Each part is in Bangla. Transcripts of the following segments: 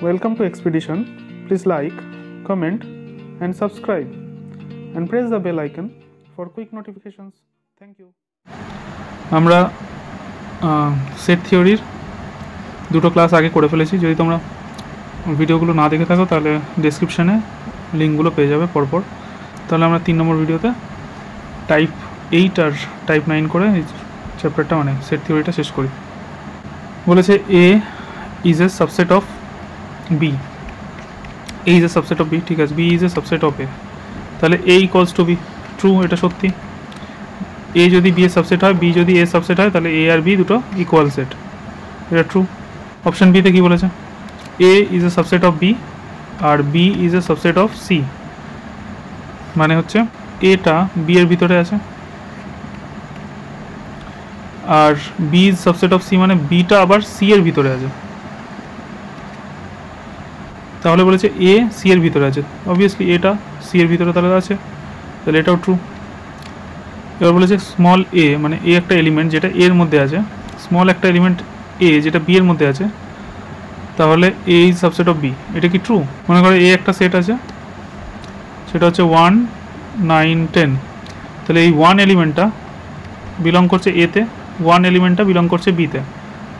Welcome to Expedition. Please like, comment and subscribe and press the bell icon for quick notifications. Thank you. আমরা সেট থিওরির দুটো ক্লাস আগে করে ফেলেছি। যদি তোমরা ভিডিওগুলো না দেখে থাকো তাহলে ডেসক্রিপশানে লিঙ্কগুলো পেয়ে যাবে পরপর। তাহলে আমরা 3 নম্বর ভিডিওতে টাইপ 8 আর টাইপ 9 করে এই চ্যাপ্টারটা মানে সেট থিওরিটা শেষ করি। বলেছে A is a subset of B. A is a subset of B, ঠিক আছে। B is a subset of A, তাহলে A equals to B, true, এটা সত্যি। এ যদি বি এর সাবসেট হয়, বি যদি এ সাবসেট হয়, তাহলে এ আর বি দুটো ইকুয়াল সেট, এটা ট্রু। অপশন বিতে কী বলেছে? A is a subset of B আর B is a subset of C, মানে হচ্ছে এটা বি এর ভিতরে আছে আর B is subset of C মানে বিটা আবার সি এর ভিতরে আছে। তাহলে বলেছে এ সি এর ভিতরে আছে, অবভিয়াসলি এটা সি এর ভিতরে তাহলে আছে, তাহলে এটাও ট্রু। এবার বলেছে স্মল এ মানে এ একটা এলিমেন্ট যেটা এর মধ্যে আছে, স্মল একটা এলিমেন্ট এ যেটা বি এর মধ্যে আছে, তাহলে এ ইজ সাবসেট অফ বি, এটা কি ট্রু? মনে করো এ একটা সেট আছে, সেটা হচ্ছে 1, 9, 10, তাহলে এই 1 এলিমেন্টটা বিলং করছে এতে, 1 এলিমেন্টটা বিলং করছে বিতে।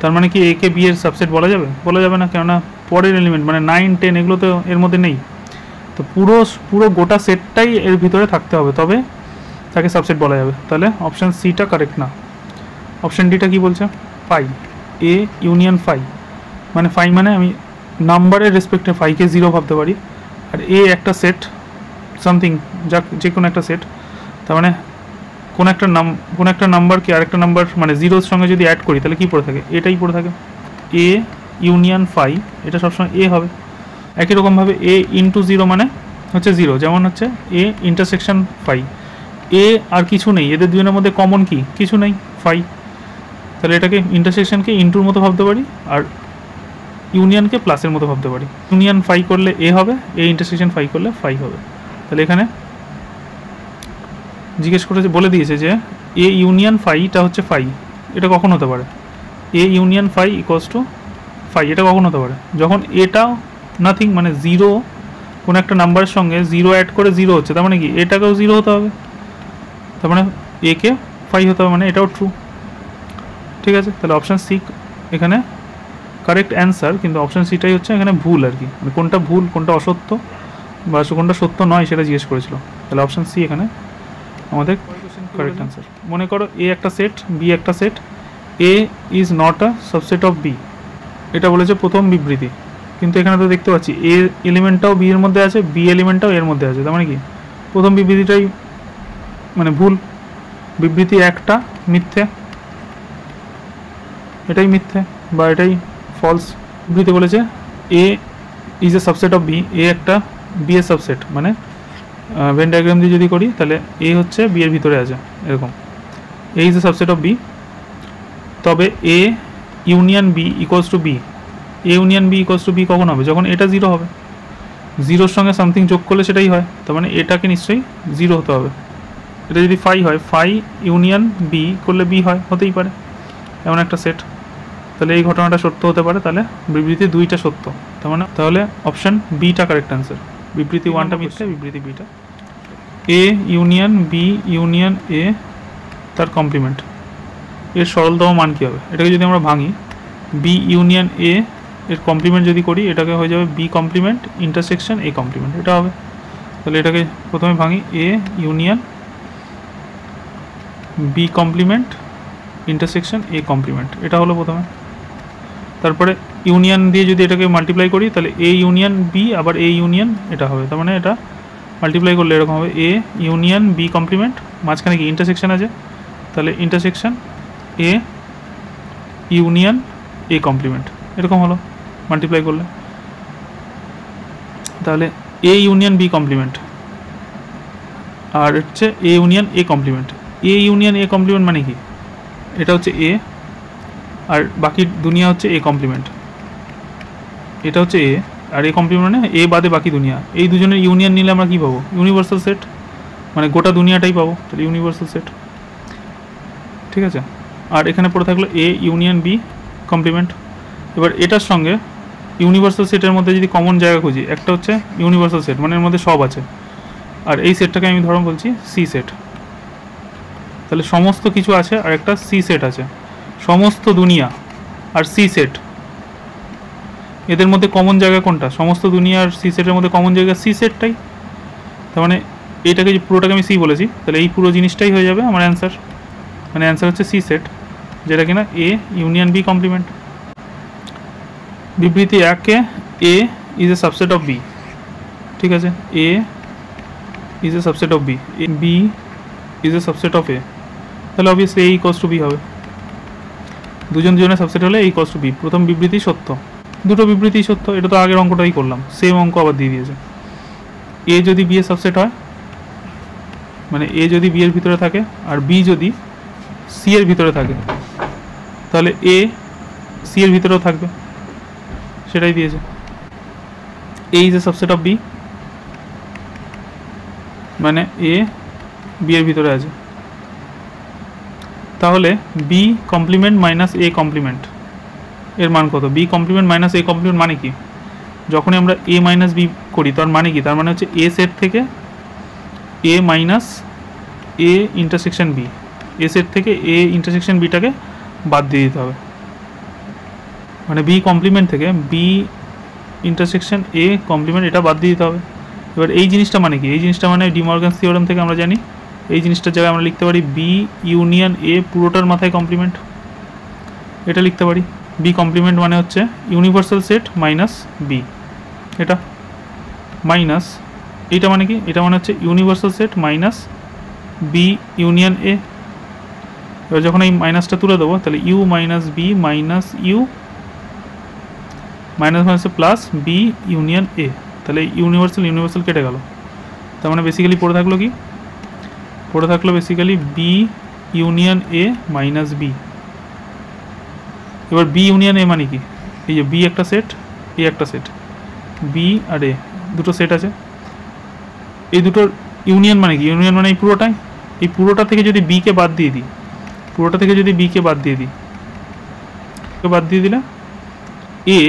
তার মানে কি এ কে বি এর সাবসেট বলা যাবে? বলা যাবে না, কেননা পরের এলিমেন্ট মানে 9, 10 এগুলো তো এর মধ্যে নেই। তো পুরো গোটা সেটটাই এর ভিতরে থাকতে হবে, তবে তাকে সাবসেট বলা যাবে। তাহলে অপশান সিটা কারেক্ট না। অপশান ডিটা কি বলছে? ফাই, এ ইউনিয়ন ফাই, মানে ফাই মানে আমি নাম্বারের রেসপেক্টে ফাইকে 0 ভাবতে পারি, আর এ একটা সেট সামথিং, যে কোনো একটা সেট, তার মানে কোন একটা নাম্বারকে আরেকটা নাম্বার মানে 0-র সঙ্গে যদি অ্যাড করি তাহলে কী পড়ে থাকে? এটাই পড়ে থাকে। এ ইউনিয়ন ফাই, এটা সবসময় এ হবে। একই রকমভাবে এ ইন্টু 0 মানে হচ্ছে 0, যেমন হচ্ছে এ ইন্টারসেকশন ফাই, এ আর কিছু নেই, এদের দুজনের মধ্যে কমন কি? কিছু নেই, ফাই। তাহলে এটাকে ইন্টারসেকশনকে ইন্টুর মতো ভাবতে পারি আর ইউনিয়নকে প্লাসের মতো ভাবতে পারি। ইউনিয়ন ফাই করলে এ হবে, এ ইন্টারসেকশন ফাই করলে ফাই হবে। তাহলে এখানে জিজ্ঞেস করেছে, বলে দিয়েছে যে এ ইউনিয়ন ফাইটা হচ্ছে ফাই, এটা কখন হতে পারে? A union phi equals to phi, এটা কখন হতে পারে? যখন এটা নাথিং মানে 0 কোনো একটা নাম্বারের সঙ্গে 0 অ্যাড করে 0 হচ্ছে, তার মানে কি এটাকেও 0 হতে হবে, তার মানে এ কে ফাই হতে হবে, মানে এটাও ট্রু। ঠিক আছে, তাহলে অপশান সি এখানে কারেক্ট অ্যান্সার, কিন্তু অপশান সিটাই হচ্ছে এখানে ভুল আর কি, মানে কোনটা ভুল কোনটা অসত্য বা কোনটা সত্য নয় সেটা জিজ্ঞেস করেছিল। তাহলে অপশান সি এখানে আমাদের কারেক্ট অ্যান্সার। মনে করো এ একটা সেট, বি একটা set, A is not a subset of B, এটা বলেছে প্রথম বিবৃতি। কিন্তু এখানে তো দেখতে পাচ্ছি এ এলিমেন্টটাও বি এর মধ্যে আছে, বি এলিমেন্টটাও এর মধ্যে আছে, তার মানে কি প্রথম বিবৃতিটাই মানে ভুল, বিবৃতি একটা মিথ্যে, এটাই মিথ্যে বা এটাই ফলস। বিবৃতি বলেছে A is a subset of B, A একটা বি এর সাবসেট, মানে ভেন ডায়াগ্রাম দিয়ে যদি করি তাহলে এ হচ্ছে বি এর ভিতরে আছে এরকম, A is a subset of B. তবে A union B equals to B, A union B equals to B কখন হবে? যখন এটা 0 হবে, 0-র সঙ্গে সামথিং যোগ করলে সেটাই হয়, তার মানে এটাকে নিশ্চয়ই 0 হতে হবে। এটা যদি ফাই হয়, ফাই ইউনিয়ন বি করলে বি হয়, হতেই পারে এমন একটা সেট, তাহলে এই ঘটনাটা সত্য হতে পারে। তাহলে বিবৃতি 2টা সত্য, তার মানে তাহলে অপশান বিটা কারেক্ট অ্যান্সার। বিবৃতি 1টা মিথ্যে, বিবৃতি বিটা। A union B union A তার কমপ্লিমেন্ট, এর সরলতম মান কী হবে? এটাকে যদি আমরা ভাঙি, বি ইউনিয়ন এ এর কমপ্লিমেন্ট যদি করি, এটাকে হয়ে যাবে B complement intersection A complement, এটা হবে। তাহলে এটাকে প্রথমে ভাঙি, A union B complement intersection A complement, এটা হলো প্রথমে। তারপরে ইউনিয়ন দিয়ে যদি এটাকে মাল্টিপ্লাই করি তাহলে এ ইউনিয়ন বি আবার এ ইউনিয়ন এটা হবে, তার মানে এটা মাল্টিপ্লাই করলে এরকম হবে, এ ইউনিয়ন বি কমপ্লিমেন্ট, মাঝখানে কি ইন্টারসেকশন আছে, তাহলে intersection A union A complement, এরকম হলো মাল্টিপ্লাই করলে। তাহলে এ ইউনিয়ন বি কমপ্লিমেন্ট আর হচ্ছে A union A complement. A union A complement মানে কি? এটা হচ্ছে এ আর বাকি দুনিয়া হচ্ছে এ কমপ্লিমেন্ট, এটা হচ্ছে এ আর এ কমপ্লিমেন্ট মানে এ বাদে বাকি দুনিয়া, এই দুজনের ইউনিয়ন নিলে আমরা কী পাবো? ইউনিভার্সাল সেট, মানে গোটা দুনিয়াটাই পাবো, তাহলে ইউনিভার্সাল সেট। ঠিক আছে, আর এখানে পড়ে থাকলো এ ইউনিয়ন বি কমপ্লিমেন্ট। এবার এটার সঙ্গে ইউনিভার্সাল সেটের মধ্যে যদি কমন জায়গা খুঁজি, একটা হচ্ছে ইউনিভার্সাল সেট মানে এর মধ্যে সব আছে, আর এই সেটটাকে আমি ধরুন বলছি সি সেট। তাহলে সমস্ত কিছু আছে আর একটা সি সেট আছে, সমস্ত দুনিয়া আর সি সেট, এদের মধ্যে কমন জায়গা কোনটা? সমস্ত দুনিয়া আর সি সেটের মধ্যে কমন জায়গা সি সেটটাই। তার মানে এইটাকে যে পুরোটাকে আমি সি বলেছি, তাহলে এই পুরো জিনিসটাই হয়ে যাবে আমার অ্যান্সার। মানে অ্যান্সার হচ্ছে সি সেট, যেটা কিনা এ ইউনিয়ন বি কমপ্লিমেন্ট। বিবৃতি 1-এ A is a subset of B, ঠিক আছে, A is a subset of B, B is a subset of A, তাহলে obviously A equals to B হবে। দুজনের সাবসেট হলে এ ইকোয়ালস টু বি। প্রথম বিবৃতি সত্য, দুটো বিবৃতি সত্য, এটা তো আগের অঙ্কটাই করলাম, সেম অঙ্ক আবার দিয়ে দিয়েছে। এ যদি বি এর সাবসেট হয়, মানে এ যদি বি এর ভিতরে থাকে আর বি যদি সি এর ভিতরে থাকে, তাহলে এ সি এর ভিতরেও থাকবে, সেটাই দিয়েছে। A is a subset of B, মানে এ বি এর ভিতরে আছে, তাহলে B complement minus A complement এর মান কত? B complement minus A complement মানে কি? যখনই আমরা এ মাইনাস বি করি তার মানে কি? তার মানে হচ্ছে এ সেট থেকে A minus A intersection B, A set থেকে এ ইন্টারসেকশন বিটাকে বাদ দিয়ে দিতে হবে। মানে বি কমপ্লিমেন্ট থেকে বি ইন্টারসেকশন এ কমপ্লিমেন্ট এটা বাদ দিয়ে দিতে হবে। এবার এই জিনিসটা মানে কি? এই জিনিসটা মানে ডি মর্গানস থিওরেম থেকে আমরা জানি, এই জিনিসটার জায়গায় আমরা লিখতে পারি বি ইউনিয়ন এ পুরোটার মাথায় কমপ্লিমেন্ট, এটা লিখতে পারি। বি কমপ্লিমেন্ট মানে হচ্ছে ইউনিভার্সাল সেট মাইনাস বি, এটা মাইনাস এইটা মানে কি? এটা মানে হচ্ছে universal set minus B union A. এবার যখন এই মাইনাসটা তুলে দেবো, তাহলে U minus B minus U minus মাইনাসে প্লাস বি ইউনিয়ন এ, তাহলে ইউনিভার্সাল কেটে গেল। তার মানে বেসিক্যালি পড়ে থাকলো কি? পড়ে থাকলো basically B union A minus B. এবার বি ইউনিয়ন এ মানে কি? এই যে বি একটা সেট, এ একটা সেট, বি আর এ দুটো সেট আছে, এই দুটোর ইউনিয়ন মানে কি? ইউনিয়ন মানে এই পুরোটাই, এই পুরোটা থেকে যদি বিকে বাদ দিয়ে দিই, পুরোটা থেকে যদি বিকে বাদ দিয়ে দিই, বাদ দিয়ে দিলে এ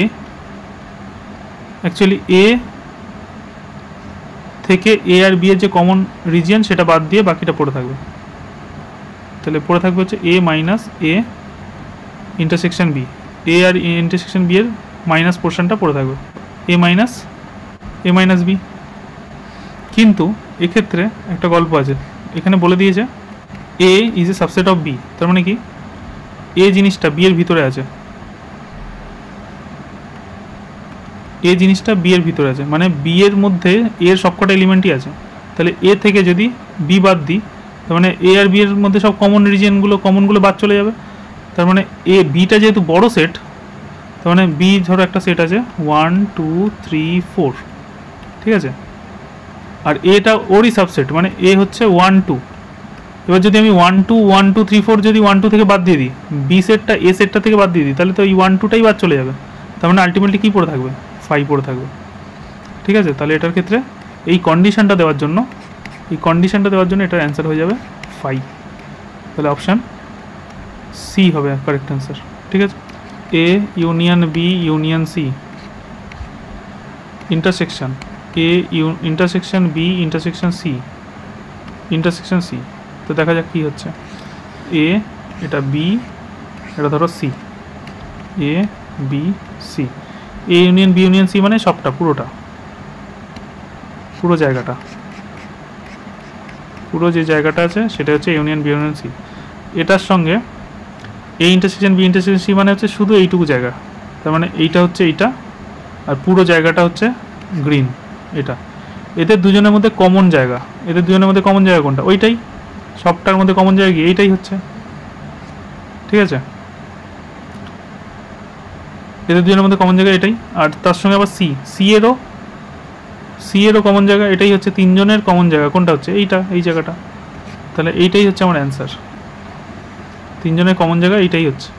অ্যাকচুয়ালি এ থেকে এ আর বি এর যে কমন রিজিয়ন সেটা বাদ দিয়ে বাকিটা পড়ে থাকবে। তাহলে পড়ে থাকবে হচ্ছে A minus A intersection B, A আর ইন্টারসেকশন বি এর মাইনাস পোর্শনটা পড়ে থাকবে এ মাইনাস বি। কিন্তু এক্ষেত্রে একটা গল্প আছে, এখানে বলে দিয়েছে A is a subset of B, তার মানে কি এ জিনিসটা বি এর ভিতরে আছে, এ জিনিসটা বি এর ভিতরে আছে, মানে বি এর মধ্যে এর সবকটা এলিমেন্টই আছে। তাহলে এ থেকে যদি বি বাদ দিই, তার মানে এ আর বি এর মধ্যে সব কমন রিজিয়নগুলো কমনগুলো বাদ চলে যাবে। তার মানে এ বিটা যেহেতু বড় সেট, তার মানে বি ধরো একটা সেট আছে 1 2 3 4, ঠিক আছে, আর এটা ওরই সাবসেট, মানে এ হচ্ছে 1 2। এবার যদি আমি 1 2 1 2 3 4 যদি 1 2 থেকে বাদ দিয়ে দিই, বি সেটটা এ সেটটা থেকে বাদ দিয়ে দিই, তাহলে তো এই 1 2টাই বাদ চলে যাবে। তার মানে আলটিমেটলি কী পড়ে থাকবে? 5 পড়ে থাকবে, ঠিক আছে। তাহলে এটার ক্ষেত্রে এই কন্ডিশনটা দেওয়ার জন্য এটার অ্যান্সার হয়ে যাবে 5। তাহলে অপশান সি হবে কারেক্ট অ্যান্সার, ঠিক আছে। A union B union C intersection A intersection B intersection C, তো দেখা যাক কী হচ্ছে। এ এটা বি, এটা ধরো C, A B C, A union B union C মানে সবটা পুরো জায়গাটা, পুরো যে জায়গাটা আছে সেটা হচ্ছে ইউনিয়ন বি ইউনিয়ন সি। এটার সঙ্গে A intersection B intersection C মানে হচ্ছে শুধু এইটুকু জায়গা, তার মানে এইটা হচ্ছে এইটা, আর পুরো জায়গাটা হচ্ছে গ্রিন এটা। এদের দুজনের মধ্যে কমন জায়গা, কোনটা? ওইটাই, সবটার মধ্যে কমন জায়গা কি? এইটাই হচ্ছে, ঠিক আছে। এদের দুজনের মধ্যে কমন জায়গা এটাই, আর তার সঙ্গে আবার সি এরও কমন জায়গা এটাই হচ্ছে, তিনজনের কমন জায়গা কোনটা হচ্ছে? এইটা, এই জায়গাটা। তাহলে এইটাই হচ্ছে আমার অ্যান্সার, তিনজনের কমন জায়গা এইটাই হচ্ছে,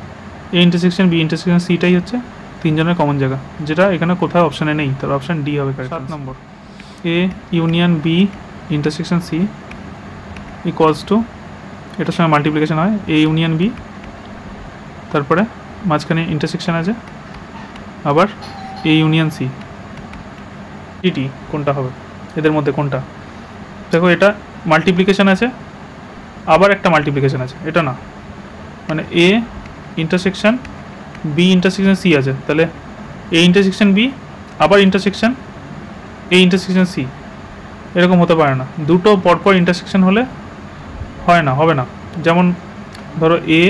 এ ইন্টারসেকশন বি ইন্টারসেকশন সিটাই হচ্ছে তিনজনের কমন জায়গা, যেটা এখানে কোথাও অপশানে নেই, তাহলে অপশান ডি হবে কারেক্ট। 7 নম্বর, A union B intersection C equals to, এটার সঙ্গে মাল্টিপ্লিকেশন হয়, এ ইউনিয়ন বি, তারপরে মাঝখানে ইন্টারসেকশন আছে, আবার এ ইউনিয়ন সি, টি কোনটা হবে এদের মধ্যে কোনটা? দেখো এটা মাল্টিপ্লিকেশান আছে, আবার একটা মাল্টিপ্লিকেশান আছে, এটা না, মানে A intersection B intersection C আছে, তাহলে এ ইন্টারসেকশন বি আবার ইন্টারসেকশন এ ইন্টারসেকশন সি, এরকম হতে পারে না। দুটো পরপর ইন্টারসেকশন হলে হয় না, হবে না। যেমন ধরো এ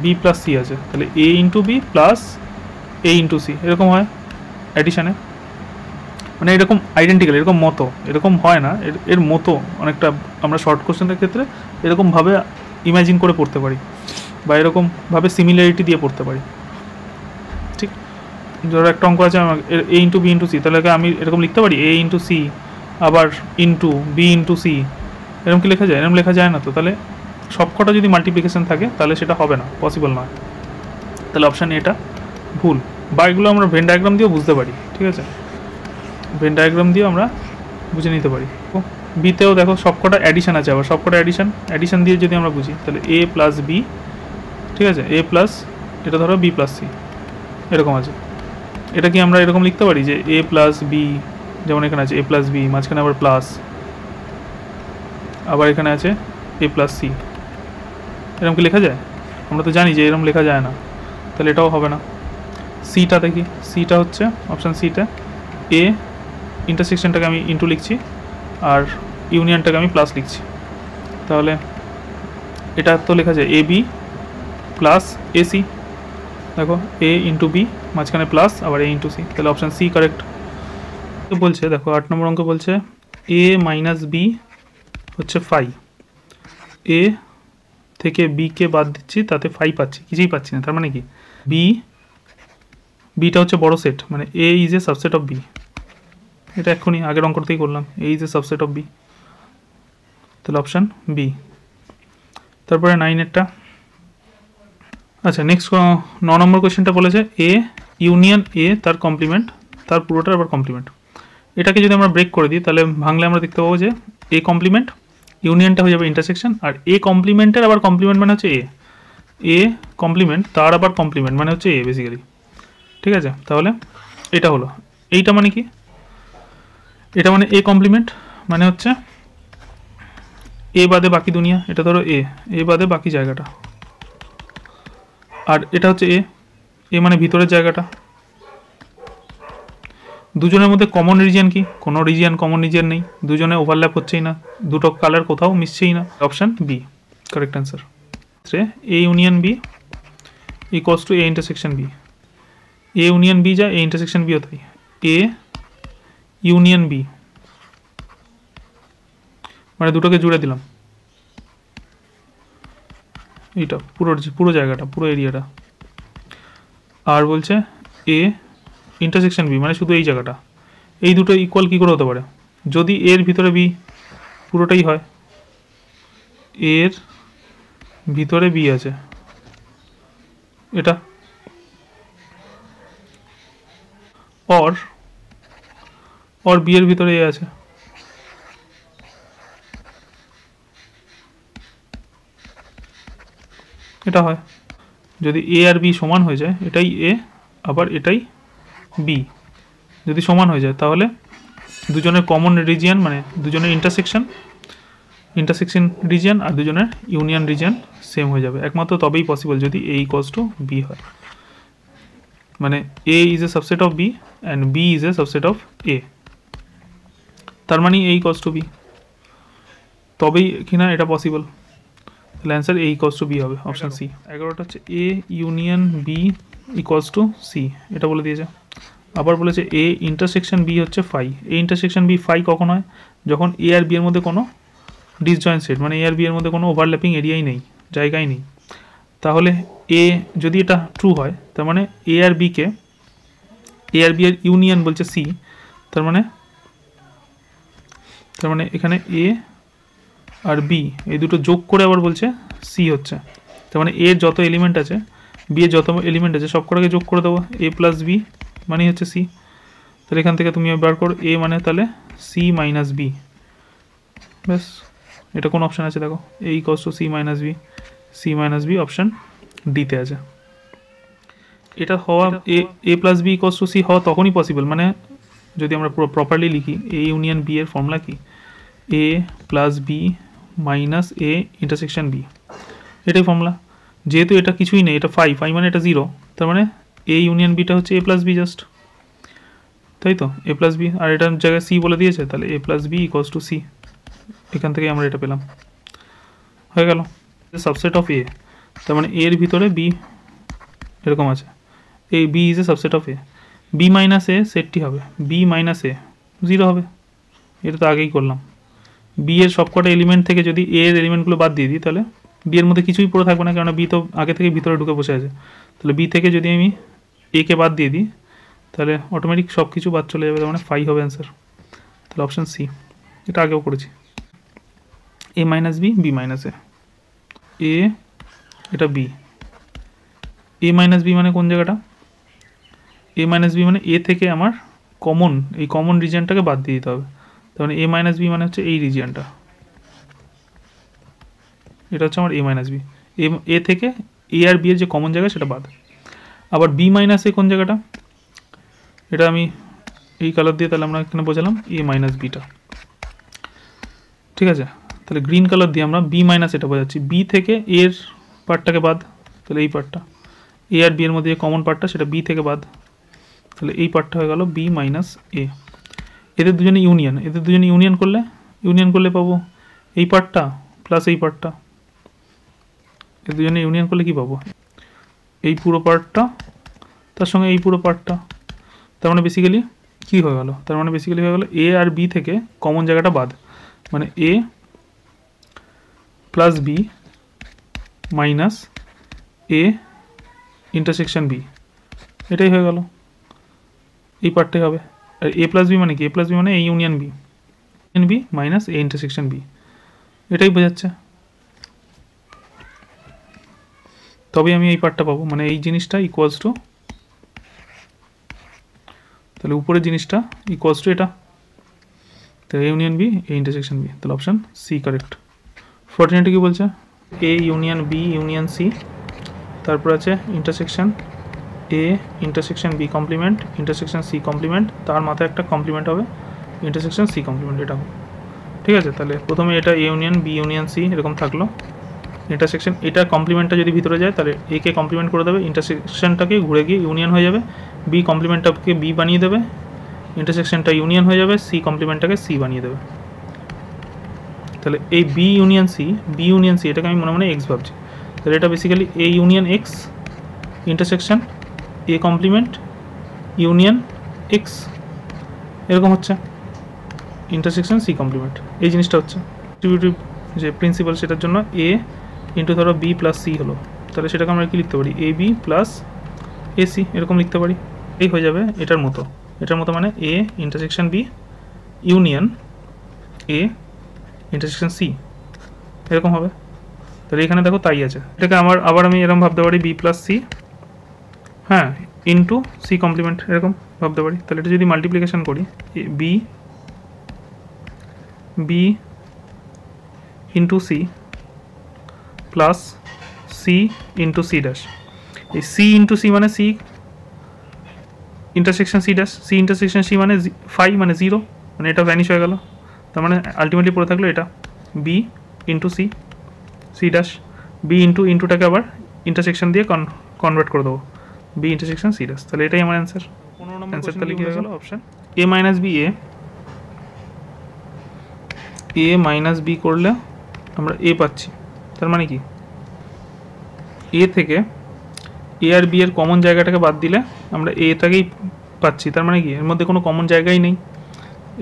বি প্লাস সি আছে, তাহলে এ into B plus A into C, এরকম হয় অ্যাডিশানে, মানে এরকম আইডেন্টিক্যাল, এরকম মতো, এরকম হয় না, এর মতো অনেকটা আমরা শর্ট কোশ্চেনের ক্ষেত্রে এরকমভাবে ইমাজিন করে পড়তে পারি বা এরকমভাবে সিমিলারিটি দিয়ে পড়তে পারি। ঠিক, ধরো একটা অঙ্ক আছে আমার এ ইন্টু বি ইন্টু সি, তাহলে আমি এরকম লিখতে পারি এ ইন্টু সি আবার ইন্টু বি ইন্টু সি, এরকম কি লেখা যায়? এরকম লেখা যায় না তো। তাহলে সবকটা যদি মাল্টিপ্লিকেশন থাকে তাহলে সেটা হবে না, পসিবল নয়। তাহলে অপশান এটা ভুল। বা এগুলো আমরা ভেন ডায়াগ্রাম দিয়েও বুঝতে পারি, ঠিক আছে, ভেন ডায়াগ্রাম দিয়েও আমরা বুঝে নিতে পারি। বিতেও দেখো সবকটা অ্যাডিশান আছে, আবার সবকটা অ্যাডিশান দিয়ে যদি আমরা বুঝি তাহলে এ প্লাস বি, ঠিক আছে, এ প্লাস এটা ধরো বি প্লাস সি, এরকম আছে। এটা কি আমরা এরকম লিখতে পারি যে এ প্লাস বি, যেমন এখানে আছে এ প্লাস বি, মাঝখানে আবার প্লাস, আবার এখানে আছে এ প্লাস সি, এরকম কি লেখা যায়? আমরা তো জানি যে এরকম লেখা যায় না, তাহলে এটাও হবে না। সিটা দেখি, সিটা হচ্ছে অপশান সিটা, এ ইন্টারসেকশনটাকে আমি ইন্টু লিখছি আর ইউনিয়নটাকে আমি প্লাস লিখছি, তাহলে এটা তো লেখা যায় এ বি প্লাস এ সি, দেখো এ ইন্টু বি মাঝখানে প্লাস আবার এ ইন্টু সি, তাহলে অপশান সি কারেক্ট। বলছে দেখো 8 নম্বর অঙ্ক বলছে এ মাইনাস বি হচ্ছে 5, এ থেকে বিকে বাদ দিচ্ছি, তাতে 5 পাচ্ছি, কিছুই পাচ্ছি না, তার মানে কি বিটা হচ্ছে বড় সেট, মানে A is a subset of B, এটা এক্ষুনি আগের অঙ্কতেই করলাম, A is a subset of B, তাহলে অপশান বি। তারপরে 9-এরটা, আচ্ছা নেক্সট 9 নম্বর কোয়েশ্চেনটা বলেছে এ ইউনিয়ন এ তার কমপ্লিমেন্ট, তার পুরোটার আবার কমপ্লিমেন্ট। এটাকে যদি আমরা ব্রেক করে দিই তাহলে ভাঙলে আমরা দেখতে পাবো যে এ কমপ্লিমেন্ট, ইউনিয়নটা হয়ে যাবে ইন্টারসেকশন, আর এ কমপ্লিমেন্টের আবার কমপ্লিমেন্ট মানে হচ্ছে এ কমপ্লিমেন্ট তার আবার কমপ্লিমেন্ট মানে হচ্ছে এ বেসিক্যালি, ঠিক আছে। তাহলে এটা হলো, এইটা মানে কি, এটা মানে এ কমপ্লিমেন্ট মানে হচ্ছে এ বাদে বাকি দুনিয়া, এটা ধরো এ বাদে বাকি জায়গাটা, আর এটা হচ্ছে এ মানে ভিতরের জায়গাটা। দুজনের মধ্যে কমন রিজিয়ন কি? কোনো রিজিয়ন কমন রিজিয়ন নেই, দুজনে ওভারল্যাপ হচ্ছেই না, দুটো কালার কোথাও মিশছেই না, option B correct answer. A union B equals to A intersection B, A union B যা এ ইন্টারসেকশন বিও তাই, এ ইউনিয়ন বি মানে দুটোকে জুড়ে দিলাম, এইটা পুরো জায়গাটা, পুরো এরিয়াটা। আর বলছে এ ইন্টারসেকশন বি মানে শুধু এই জায়গাটা, এই দুটো ইকুয়াল কী করে হতে পারে? যদি এর ভিতরে বি পুরোটাই হয়, এর ভিতরে বি আছে, এটা অর বি এর ভিতরে এ আছে, এটা হয়। যদি এ আর বি সমান হয়ে যায়, এটাই এ আবার এটাই বি, যদি সমান হয়ে যায় তাহলে দুজনের কমন রিজিয়ন মানে দুজনের ইন্টারসেকশন রিজিয়ন আর দুজনের ইউনিয়ন রিজিয়ন সেম হয়ে যাবে, একমাত্র তবেই পসিবল যদি এ ইকুয়ালস টু বি হয়, মানে A is a subset of B and B is a subset of A, তার মানে এ ইকুয়ালস টু বি, তবেই কিনা এটা পসিবল। তাহলে answer A equals to B হবে, অপশান সি। 11টা হচ্ছে A union B equals to C, এটা বলে দিয়েছে। আবার বলেছে এ ইন্টারসেকশন বি হচ্ছে 5, এ ইন্টারসেকশন বি 5 কখন হয়? যখন এ আর বি এর মধ্যে কোনো ডিসজয়েন্ট সেট মানে এ আর বি এর মধ্যে কোনো ওভারল্যাপিং এরিয়াই নেই, জায়গায় নেই। তাহলে এ যদি এটা ট্রু হয় তার মানে এ আর বি এর ইউনিয়ন বলছে সি, তার মানে এখানে এ আর বি এই দুটো যোগ করে আবার বলছে সি হচ্ছে, তার মানে এর যত এলিমেন্ট আছে বি এর যত এলিমেন্ট আছে সব কটাকে যোগ করে দেবো, এ প্লাস বি মানে হচ্ছে সি। তাহলে এখান থেকে তুমি বার করো এ মানে তাহলে সি মাইনাস বি, ব্যাস। এটা কোন অপশান আছে দেখো, A equals to C minus B option ডিতে আছে। এটা হওয়া A plus B equals to C হওয়া তখনই পসিবল, মানে যদি আমরা পুরো প্রপারলি লিখি এ ইউনিয়ন বি এর ফর্মুলা কি, A plus B minus A intersection B, এটাই ফর্মুলা। যেহেতু এটা কিছুই নেই, এটা ফাই, ফাই মানে এটা জিরো, তার মানে এ ইউনিয়ন বিটা হচ্ছে এ প্লাস বি জাস্ট, তাই তো, এ প্লাস বি, আর এটার জায়গায় সি বলে দিয়েছে, তাহলে A plus B equals to C, এখান থেকে আমরা এটা পেলাম, হয়ে গেল সাবসেট অফ এ। তার মানে এর ভিতরে বি এরকম আছে, এই B is a subset of A, B minus A সেটটি হবে বি মাইনাস এ, জিরো হবে, এটা তো আগেই করলাম। বি এর সবকটা এলিমেন্ট থেকে যদি এ এর এলিমেন্টগুলো বাদ দিয়ে দিই, তাহলে বি এর মধ্যে কিছুই পড়ে থাকবে না, কারণ বি তো আগে থেকে ভিতরে ঢুকে বসে আছে। তাহলে বি থেকে যদি আমি এ কে বাদ দিয়ে দিই, তাহলে অটোমেটিক সব কিছু বাদ চলে যাবে, তার মানে ফাই হবে অ্যান্সার। তাহলে অপশান সি, এটা আগেও করেছি। এ মাইনাস বি, বি মাইনাস এ, এটা বি, এ মাইনাস বি মানে কোন জায়গাটা, এ মাইনাস বি মানে এ থেকে আমার কমন, এই কমন রিজিয়নটাকে বাদ দিয়ে দিতে হবে। তার মানে এ মাইনাস বি মানে হচ্ছে এই রিজিয়নটা, এটা হচ্ছে আমার এ মাইনাস বি, এ থেকে এ আর বি এর যে কমন জায়গা সেটা বাদ। আবার বি মাইনাস এ কোন জায়গাটা, এটা আমি এই কালার দিয়ে তাহলে আমরা এখানে বোঝালাম এ মাইনাস বিটা, ঠিক আছে। তাহলে গ্রিন কালার দিয়ে আমরা বি মাইনাস এটা বোঝাচ্ছি, বি থেকে এর পার্টটাকে বাদ, তাহলে এই পার্টটা, এ আর বি এর মধ্যে যে কমন পার্টটা সেটা বি থেকে বাদ, তাহলে এই পার্টটা হয়ে গেল বি মাইনাস এ। এদের দুজনে ইউনিয়ন, এদের দুজনে ইউনিয়ন করলে পাবো এই পার্টটা প্লাস এই পার্টটা, এদের দুজনে ইউনিয়ন করলে কি পাবো, এই পুরো পার্টটা তার সঙ্গে এই পুরো পার্টটা, তার মানে বেসিক্যালি কী হয়ে গেল, তার মানে বেসিক্যালি হয়ে গেল এ আর বি থেকে কমন জায়গাটা বাদ, মানে A plus B minus A intersection B, এটাই হয়ে গেল, এই পার্টটাই হবে। আর এ প্লাস বি মানে কি, এ প্লাস বি মানে A union B minus A intersection B, এটাই বোঝাচ্ছে। তবে আমি এই পার্টটা পাবো, মানে এই জিনিসটা ইকুয়ালস টু, তাহলে উপরের জিনিসটা ইকুয়ালস টু এটা, তাহলে A union B A intersection B, তাহলে অপশান সি কারেক্ট। 14 কি বলছে, A union B union C, তারপর আছে intersection A intersection B complement intersection C complement, তার মাথায় একটা কমপ্লিমেন্ট হবে ইন্টারসেকশন সি কমপ্লিমেন্ট, এটা ঠিক আছে। তাহলে প্রথমে এটা A union B union C এরকম থাকলো, ইন্টারসেকশন এটা কমপ্লিমেন্টটা যদি ভিতরে যায় তাহলে এ কে কমপ্লিমেন্ট করে দেবে, ইন্টারসেকশনটাকে ঘুরে গিয়ে ইউনিয়ন হয়ে যাবে, বি কমপ্লিমেন্টটাকে বি বানিয়ে দেবে, ইন্টারসেকশনটা ইউনিয়ন হয়ে যাবে, সি কমপ্লিমেন্টটাকে সি বানিয়ে দেবে। তাহলে এই বি ইউনিয়ন সি এটাকে আমি মনে মনে এক্স ভাবছি, তাহলে এটা বেসিক্যালি A union X intersection A complement union X, এরকম হচ্ছে ইন্টারসেকশন সি কমপ্লিমেন্ট, এই জিনিসটা হচ্ছে ডিস্ট্রিবিউটিভ যে প্রিন্সিপাল, সেটার জন্য এ ইন্টু ধরো বি প্লাস সি হলো, তাহলে সেটাকে আমরা কি লিখতে পারি, A B plus A C এরকম লিখতে পারি, এই হয়ে যাবে এটার মতো, মানে A intersection B union A intersection C এরকম হবে। তাহলে এখানে দেখো তাই আছে, এটাকে আবার আমি এরকম ভাবতে পারি বি প্লাস সি, হ্যাঁ, ইন্টু সি কমপ্লিমেন্ট এরকম ভাবতে পারি। তাহলে এটা যদি মাল্টিপ্লিকেশন করি, B into C plus C into C dash, এই সি ইন্টু সি মানে C intersection C dash, C intersection C মানে ফাই মানে জিরো, মানে এটা ভ্যানিশ হয়ে গেল, তার মানে আলটিমেটলি পড়ে থাকলো এটা B into C dash, B ইন্টুটাকে আবার ইন্টারসেকশন দিয়ে কনভার্ট করে দেবো, বি ইন্টারসেকশন সি ড্যাশ, তাহলে এটাই আমার অ্যান্সার। 15 নম্বর অ্যান্সার তাহলে কি হয়ে গেল, option A minus B, A minus B করলে আমরা এ পাচ্ছি, তার মানে কি এ থেকে এ আর বি এর কমন জায়গাটাকে বাদ দিলে আমরা এটাকেই পাচ্ছি, তার মানে কি এর মধ্যে কোনো কমন জায়গাই নেই,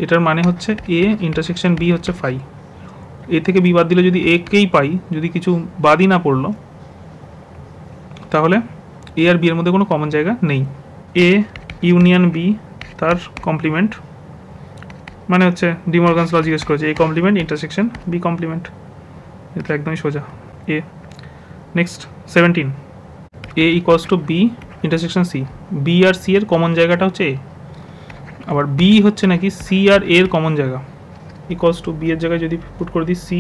এটার মানে হচ্ছে এ ইন্টারসেকশন বি হচ্ছে ফাই, এ থেকে বি বাদ দিলে যদি একেই পাই, যদি কিছু বাদই না পড়লো, তাহলে এ আর বি এর মধ্যে কোনো কমন জায়গা নেই, এ ইউনিয়ন বি তার কমপ্লিমেন্ট, মানে হচ্ছে ডিমর্গানস ল জিজ্ঞেস করেছে, A complement intersection B complement, এটা একদমই সোজা A. Next 17, A equals to B intersection C, B আর সি এর কমন জায়গাটা হচ্ছে এ, আবার বি হচ্ছে নাকি সি আর এর কমন জায়গা, ইকুয়ালস টু বি এর জায়গায় যদি পুট করে দিই সি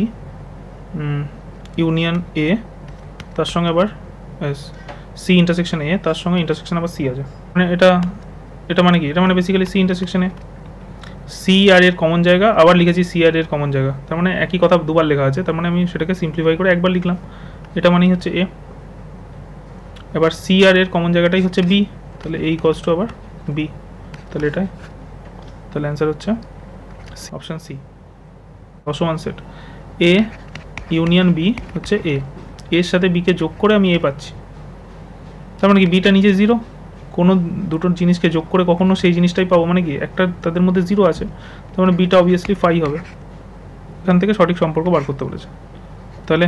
ইউনিয়ন এ, তার সঙ্গে আবার সি ইন্টারসেকশন এ, তার সঙ্গে ইন্টারসেকশন আবার সি আছে, মানে এটা মানে কি, এটা মানে basically C intersection A, C আর এর কমন জায়গা, আবার লিখেছি সি আর এর কমন জায়গা, তার মানে একই কথা দুবার লেখা আছে, তার মানে আমি সেটাকে সিম্পলিফাই করে একবার লিখলাম, এটা মানেই হচ্ছে এ। এবার সি আর এর কমন জায়গাটাই হচ্ছে বি, তাহলে এই ইকুয়ালস টু আবার বি, তাহলে এটাই, তাহলে অ্যান্সার হচ্ছে অপশান সি। অসমান সেট এ ইউনিয়ন বি হচ্ছে এ, এর সাথে বিকে যোগ করে আমি এ পাচ্ছি, তার মানে কি বিটা নিজে জিরো, কোনো দুটো জিনিসকে যোগ করে কখনো সেই জিনিসটাই পাবো, মানে কি একটা তাদের মধ্যে জিরো আছে, তার মানে বিটা অবভিয়াসলি ফাই হবে, এখান থেকে সঠিক সম্পর্ক বার করতে বলেছে। তাহলে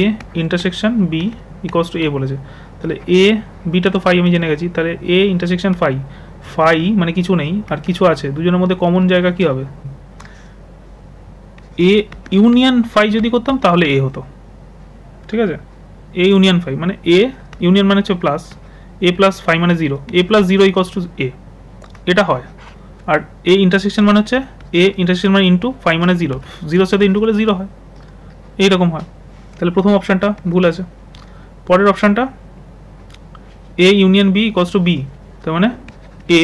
A intersection B equals to A বলেছে, তাহলে এ বিটা তো ফাই আমি জেনে গেছি, তাহলে এ ইন্টারসেকশন ফাই, ফাই মানে কিছু নেই আর কিছু আছে, দুজনের মধ্যে কমন জায়গা কি হবে, এ ইউনিয়ন ফাই যদি করতাম তাহলে এ হতো, ঠিক আছে, এ ইউনিয়ন ফাই মানে এ ইউনিয়ন মানে হচ্ছে প্লাস, এ প্লাস ফাই মানে zero, A plus zero equals to A, এটা হয়। আর এ ইন্টারসেকশন মানে হচ্ছে এ ইন্টারসেকশন মানে ইন্টু ফাই মানে জিরো, জিরোর সাথে ইন্টু করলে জিরো হয়, এইরকম হয়। তাহলে প্রথম অপশানটা ভুল আছে। পরের অপশানটা A union B equals to B, তার মানে A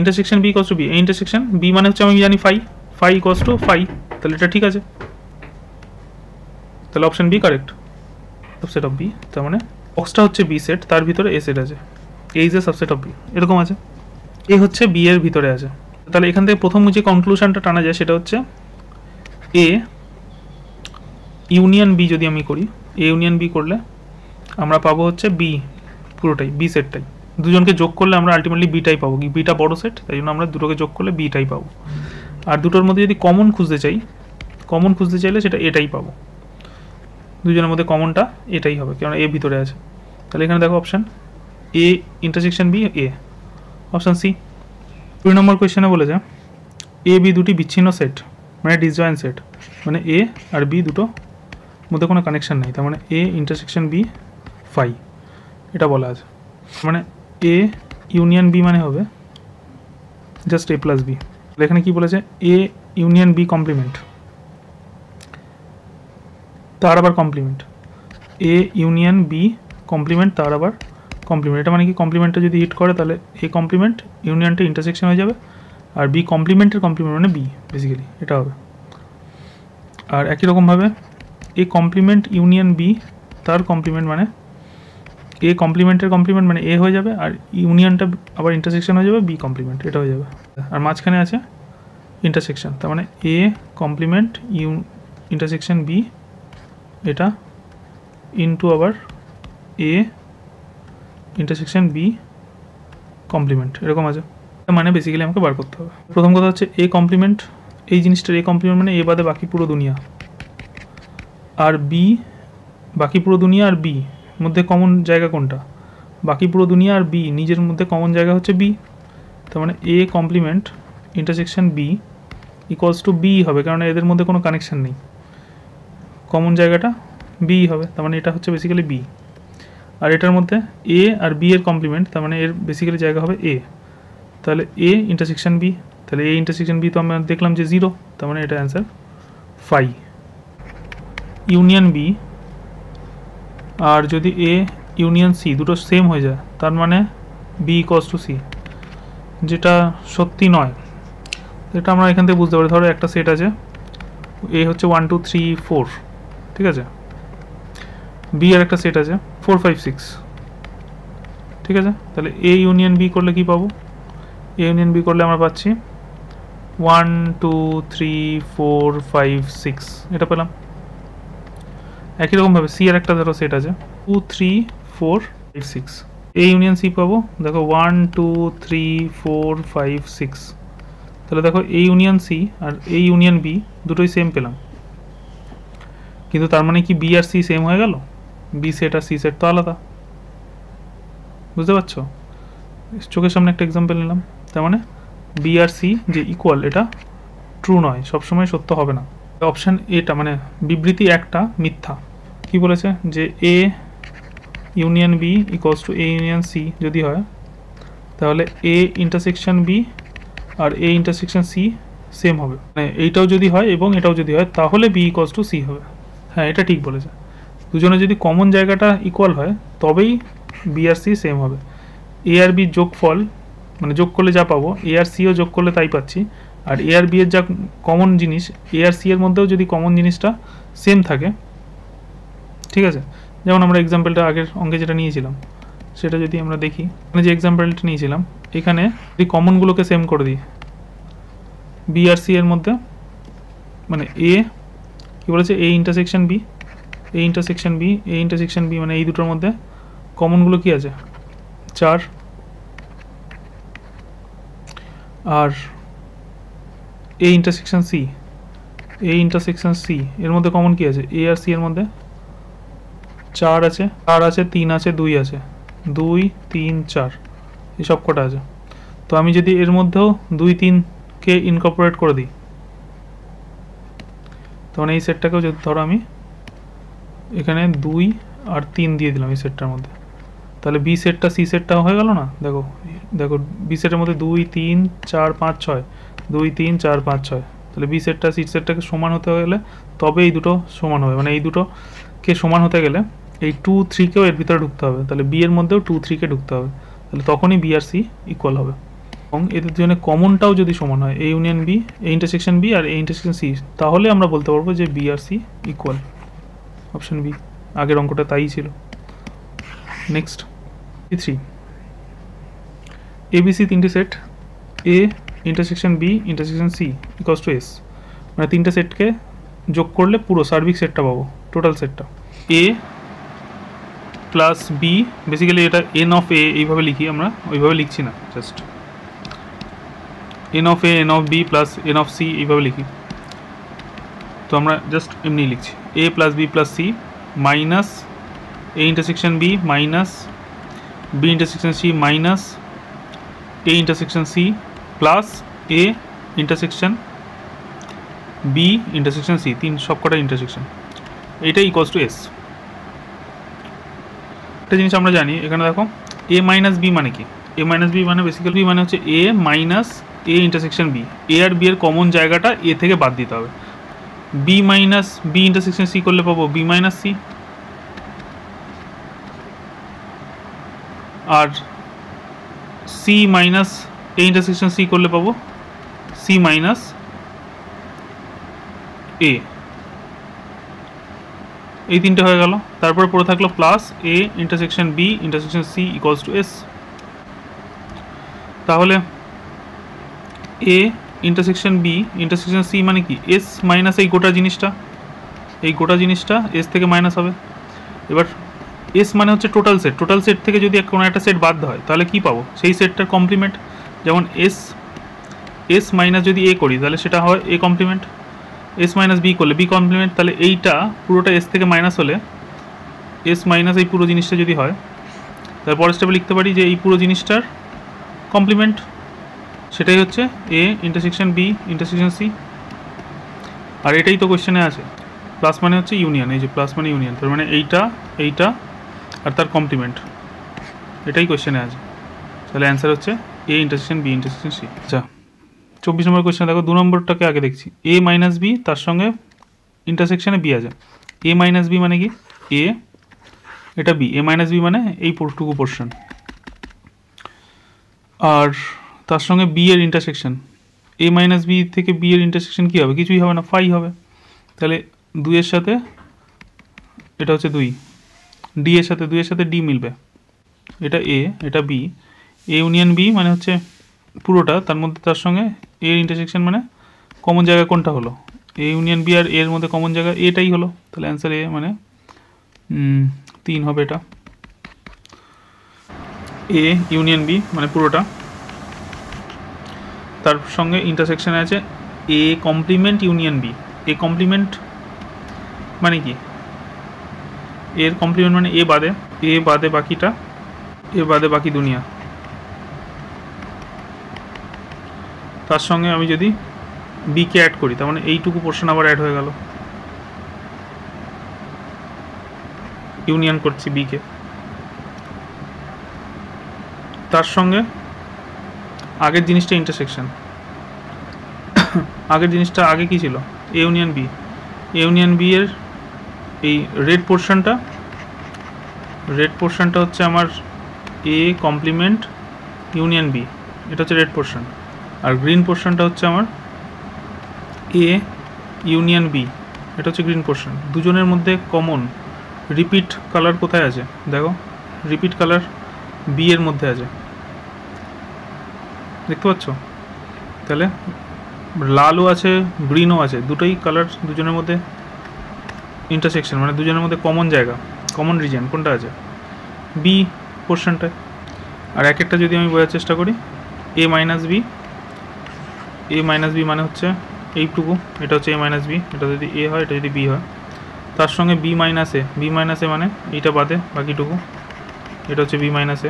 intersection B equals to B, A intersection B মানে হচ্ছে আমি জানি phi, phi equals to phi, তাহলে এটা ঠিক আছে, তাহলে option B correct, subset of B, তার মানে বক্সটা হচ্ছে বি সেট, তার ভিতরে এ সেট আছে, এই যে সাবসেট অফ বি এরকম আছে, এ হচ্ছে বি এর ভিতরে আছে। তাহলে এখান থেকে প্রথম যে কনক্লুশনটা টানা যায় সেটা হচ্ছে এ ইউনিয়ন বি যদি আমি করি, এ ইউনিয়ন বি করলে আমরা পাবো হচ্ছে বি পুরোটাই, বি সেটটাই, দুজনকে যোগ করলে আমরা আলটিমেটলি বিটাই পাবো, কি বিটা বড় সেট, তাই জন্য আমরা দুটোকে যোগ করলে বিটাই পাবো। আর দুটোর মধ্যে যদি কমন খুঁজতে চাই, কমন খুঁজতে চাইলে সেটা এটাই পাবো, দুজনের মধ্যে কমনটা এটাই হবে, কারণ এ ভিতরে আছে। তাহলে এখানে দেখো option A intersection B A, option C. 2 নম্বর কোয়েশ্চেনে বলেছে এ বি দুটি বিচ্ছিন্ন সেট মানে ডিসজয়েন্ট সেট, মানে এ আর বি দুটো মধ্যে কোনো কানেকশান নেই, তার মানে এ ইন্টারসেকশন বি ফাই, এটা বলা আছে, মানে এ ইউনিয়ন বি মানে হবে জাস্ট এ প্লাস বি। এখানে কি বলেছে এ ইউনিয়ন বি কমপ্লিমেন্ট, তার আবার complement, A union B complement তার আবার কমপ্লিমেন্ট, এটা মানে কি কমপ্লিমেন্টটা যদি হিট করে তাহলে এ কমপ্লিমেন্ট ইউনিয়নটা ইন্টারসেকশন হয়ে যাবে, আর বি কমপ্লিমেন্টের কমপ্লিমেন্ট মানে বি বেসিক্যালি এটা হবে। আর একই রকমভাবে এ কমপ্লিমেন্ট ইউনিয়ন বি তার কমপ্লিমেন্ট মানে এ কমপ্লিমেন্টের কমপ্লিমেন্ট মানে এ হয়ে যাবে, আর ইউনিয়নটা আবার ইন্টারসেকশন হয়ে যাবে বি কমপ্লিমেন্ট, এটা হয়ে যাবে। আর মাঝখানে আছে ইন্টারসেকশন, তার মানে এ কমপ্লিমেন্ট ইন্টারসেকশন বি, এটা ইনটু আবার এ ইন্টারসেকশন বি কমপ্লিমেন্ট, এরকম আছে, মানে বেসিক্যালি আমাকে বার করতে হবে। প্রথম কথা হচ্ছে এ কমপ্লিমেন্ট, এই জিনিসটার এ কমপ্লিমেন্ট মানে এ বাদে বাকি পুরো দুনিয়া, আর বি বাকি পুরো দুনিয়া আর বি মধ্যে কমন জায়গা কোনটা, বাকি পুরো দুনিয়া আর বি নিজের মধ্যে কমন জায়গা হচ্ছে বি, তার মানে A complement intersection B equals to B হবে, কারণ এদের মধ্যে কোনো কানেকশান নেই, কমন জায়গাটা বি হবে, তার মানে এটা হচ্ছে বেসিক্যালি বি। আর এটার মধ্যে এ আর বি এর কমপ্লিমেন্ট, তার মানে এর বেসিক্যালি জায়গা হবে এ, তাহলে এ ইন্টারসেকশন বি, তাহলে এ ইন্টারসেকশন বি তো আমরা দেখলাম যে জিরো, তার মানে এটা অ্যান্সার ফাই। ইউনিয়ন বি আর যদি এ ইউনিয়ন সি দুটো সেম হয়ে যায় তার মানে বি ইকুয়ালস টু সি, যেটা সত্যি নয়, এটা আমরা এখান থেকে বুঝতে পারি। ধরো একটা সেট আছে, এ হচ্ছে 1 2 3 4, ঠিক আছে, বি আর একটা সেট আছে 4 5 6, ঠিক আছে, তাহলে এ ইউনিয়ন বি করলে কি পাবো, এ ইউনিয়ন বি করলে আমরা পাচ্ছি 1 2 3 4 5 6, এটা পেলাম। একই রকমভাবে সি আর একটা ধরো সেট আছে 2 3 4 5 6, এ ইউনিয়ন সি পাবো, দেখো 1 2 3 4 5 6, তাহলে দেখো এ ইউনিয়ন সি আর এ ইউনিয়ন বি দুটোই সেম পেলাম, কিন্তু তার মানে কি বি আর সি সেম হয়ে গেল, B set R she said তো আলাদা, বুঝতে পারছো, চোখের সামনে একটা এক্সাম্পল নিলাম, তার মানে বি আর সি যে ইকুয়াল এটা ট্রু নয়, সবসময় সত্য হবে না। অপশান এটা মানে বিবৃতি একটা মিথ্যা, কি বলেছে যে A union B equals to A union C যদি হয় তাহলে এ ইন্টারসেকশন বি আর এ ইন্টারসেকশন সি সেম হবে, মানে এইটাও যদি হয় এবং এটাও যদি হয় তাহলে বি ইকুয়ালস টু সি হবে, হ্যাঁ এটা ঠিক বলেছে। দুজনে যদি কমন জায়গাটা ইকুয়াল হয় তবেই বি আর সি সেম হবে। এ আর বি যোগফল মানে যোগ করলে যা পাবো এ আর সিও যোগ করলে তাই পাচ্ছি, আর এ আর বি এর যা কমন জিনিস এ আর সি এর মধ্যেও যদি কমন জিনিসটা সেম থাকে, ঠিক আছে, যেমন আমরা এক্সাম্পলটা আগের অঙ্কে যেটা নিয়েছিলাম সেটা যদি আমরা দেখি, মানে যে এক্সাম্পলটা নিয়েছিলাম এখানে যদি কমনগুলোকে সেম করে দিই বি আর সি এর মধ্যে, মানে এ কী বলেছে A intersection B, A intersection B, A intersection B, মানে এই দুটোর মধ্যে কমনগুলো কী আছে 4, আর A intersection C, A intersection C এর মধ্যে কমন কী আছে এ আর সি এর মধ্যে 4 আছে, 4 আছে, 3 আছে, 2 আছে, 2 3 4 এই সব কটা আছে। তো আমি যদি এর মধ্যেও 2 3কে ইনকর্পোরেট করে দিই তখন এই সেটটাকেও যদি ধরো আমি এখানে 2 আর 3 দিয়ে দিলাম এই সেটটার মধ্যে, তাহলে বি সেটটা সি সেটটা হয়ে গেল না। দেখো দেখো বি সেটের মধ্যে 2 3 4 5 6, 2 3 4 5 6, তাহলে বি সেটটা সি সেটটাকে সমান হতে গেলে তবে এই দুটো সমান হবে, মানে এই দুটোকে সমান হতে গেলে এই 2 3কেও এর ভিতরে ঢুকতে হবে, তাহলে বি এর মধ্যেও 2 3কে ঢুকতে হবে, তাহলে তখনই বি আর সি ইকুয়াল হবে। এবং এদের জন্য কমনটাও যদি সমান হয় A union B, A intersection B আর এ ইন্টারসেকশন সি, তাহলে আমরা বলতে পারবো যে বি আর সি ইকুয়াল। অপশন বি, আগের অঙ্কটা তাই ছিল। নেক্সট 3, এবিসি তিনটে set A intersection B intersection C equals to S, মানে তিনটে সেটকে যোগ করলে পুরো সার্বিক সেটটা পাবো, টোটাল সেটটা এ প্লাস বি, বেসিক্যালি এটা এন অফ এ এইভাবে লিখি আমরা, ওইভাবে লিখছি না, just N of A N of B plus N of C এইভাবে লিখি, তো আমরা জাস্ট এমনি লিখছি A plus B plus C minus A intersection B minus B intersection C minus A intersection C plus A intersection B intersection C, তিন সবকটা ইন্টারসেকশন, এইটা ইকুয়ালস টু এস। একটা জিনিস আমরা জানি এখানে দেখো এ মাইনাস বি মানে কি, এ মাইনাস বি মানে বেসিক্যালি মানে হচ্ছে A minus A intersection B, A আর বি এর কমন জায়গাটা এ থেকে বাদ দিতে হবে। B minus B intersection C করলে পাবো বি মাইনাস সি, আর C minus A intersection C করলে পাবো সি মাইনাস এ, এই তিনটে হয়ে গেল। তারপরে পড়ে থাকলো plus A intersection B intersection C equals to S. তাহলে A intersection B intersection C মানে কি এস মাইনাস এই গোটা জিনিসটা, এই গোটা জিনিসটা এস থেকে মাইনাস হবে। এবার এস মানে হচ্ছে টোটাল সেট, টোটাল সেট থেকে যদি কোনো একটা সেট বাদ হয় তাহলে কি পাবো সেই সেটটার কমপ্লিমেন্ট, যেমন এস এস মাইনাস যদি এ করি তাহলে সেটা হয় A complement, S minus B করলে বি কমপ্লিমেন্ট, তাহলে এইটা পুরোটা এস থেকে মাইনাস হলে এস মাইনাস এই পুরো জিনিসটা যদি হয় তাহলে পরের স্টেপে লিখতে পারি যে এই পুরো জিনিসটার কমপ্লিমেন্ট, সেটাই হচ্ছে A intersection B intersection C. আর এটাই তো কোয়েশ্চেনে আছে, প্লাস মানে হচ্ছে ইউনিয়ন, এই যে প্লাস মানে ইউনিয়ন, তার মানে এইটা এইটা আর তার কমপ্লিমেন্ট, এটাই কোয়েশ্চেনে আছে। তাহলে অ্যান্সার হচ্ছে A intersection B intersection C. আচ্ছা 24 নম্বর কোয়েশ্চেন দেখো, 2 নম্বরটাকে আগে দেখছি, এ মাইনাস বি তার সঙ্গে ইন্টারসেকশনে বি আছে, এ মাইনাস বি মানে কি এ, এটা বি, এ মাইনাস বি মানে এই পুরোটুকু পোর্শন, আর তার সঙ্গে বি এর ইন্টারসেকশন, এ মাইনাস বি থেকে বি এর ইন্টারসেকশন কী হবে, কিছুই হবে না, ফাই হবে। তাহলে 2 এর সাথে এটা হচ্ছে 2, ডি এর সাথে 2 এর সাথে ডি মিলবে, এটা এ এটা বি, এ ইউনিয়ন বি মানে হচ্ছে পুরোটা, তার মধ্যে তার সঙ্গে এর ইন্টারসেকশন মানে কমন জায়গা কোনটা হলো, এ ইউনিয়ন বি আর এর মধ্যে কমন জায়গা এটাই হলো, তাহলে অ্যান্সার এ মানে 3 হবে এটা, এ ইউনিয়ন বি মানে পুরোটা, তার সঙ্গে ইন্টারসেকশনে আছে A complement union B, A complement মানে কি এর কমপ্লিমেন্ট মানে এ বাদে বাকিটা, এ বাদে বাকি দুনিয়া, তার সঙ্গে আমি যদি বিকে অ্যাড করি তার মানে এইটুকু পোর্শন আবার অ্যাড হয়ে গেল, ইউনিয়ন করছি বিকে, তার সঙ্গে আগের জিনিসটা ইন্টারসেকশন, আগের জিনিসটা আগে কি ছিল A union B, A union B এর এই রেড পোর্শনটা হচ্ছে আমার এ কমপ্লিমেন্ট ইউনিয়ন বি, এটা হচ্ছে রেড পোর্শন। আর গ্রিন পোর্শনটা হচ্ছে আমার এ ইউনিয়ন বি, এটা হচ্ছে গ্রিন পোর্শন। দুজনের মধ্যে কমন রিপিট কালার কোথায় আছে দেখো, রিপিট কালার বি এর মধ্যে আছে, দেখতে পাচ্ছ? তাহলে লালও আছে গ্রিনও আছে, দুটোই কালার দুজনের মধ্যে ইন্টারসেকশন, মানে দুজনের মধ্যে কমন জায়গা, কমন রিজন কোনটা আছে? বি পোর্শনটায়। আর এক একটা যদি আমি বোঝার চেষ্টা করি, এ মাইনাস বি মানে হচ্ছে এইটুকু, এটা হচ্ছে এ মাইনাস বি, এটা যদি এ হয় এটা যদি বি হয়, তার সঙ্গে বি মাইনাস এ মানে এইটা বাদে বাকিটুকু, এটা হচ্ছে বি মাইনাস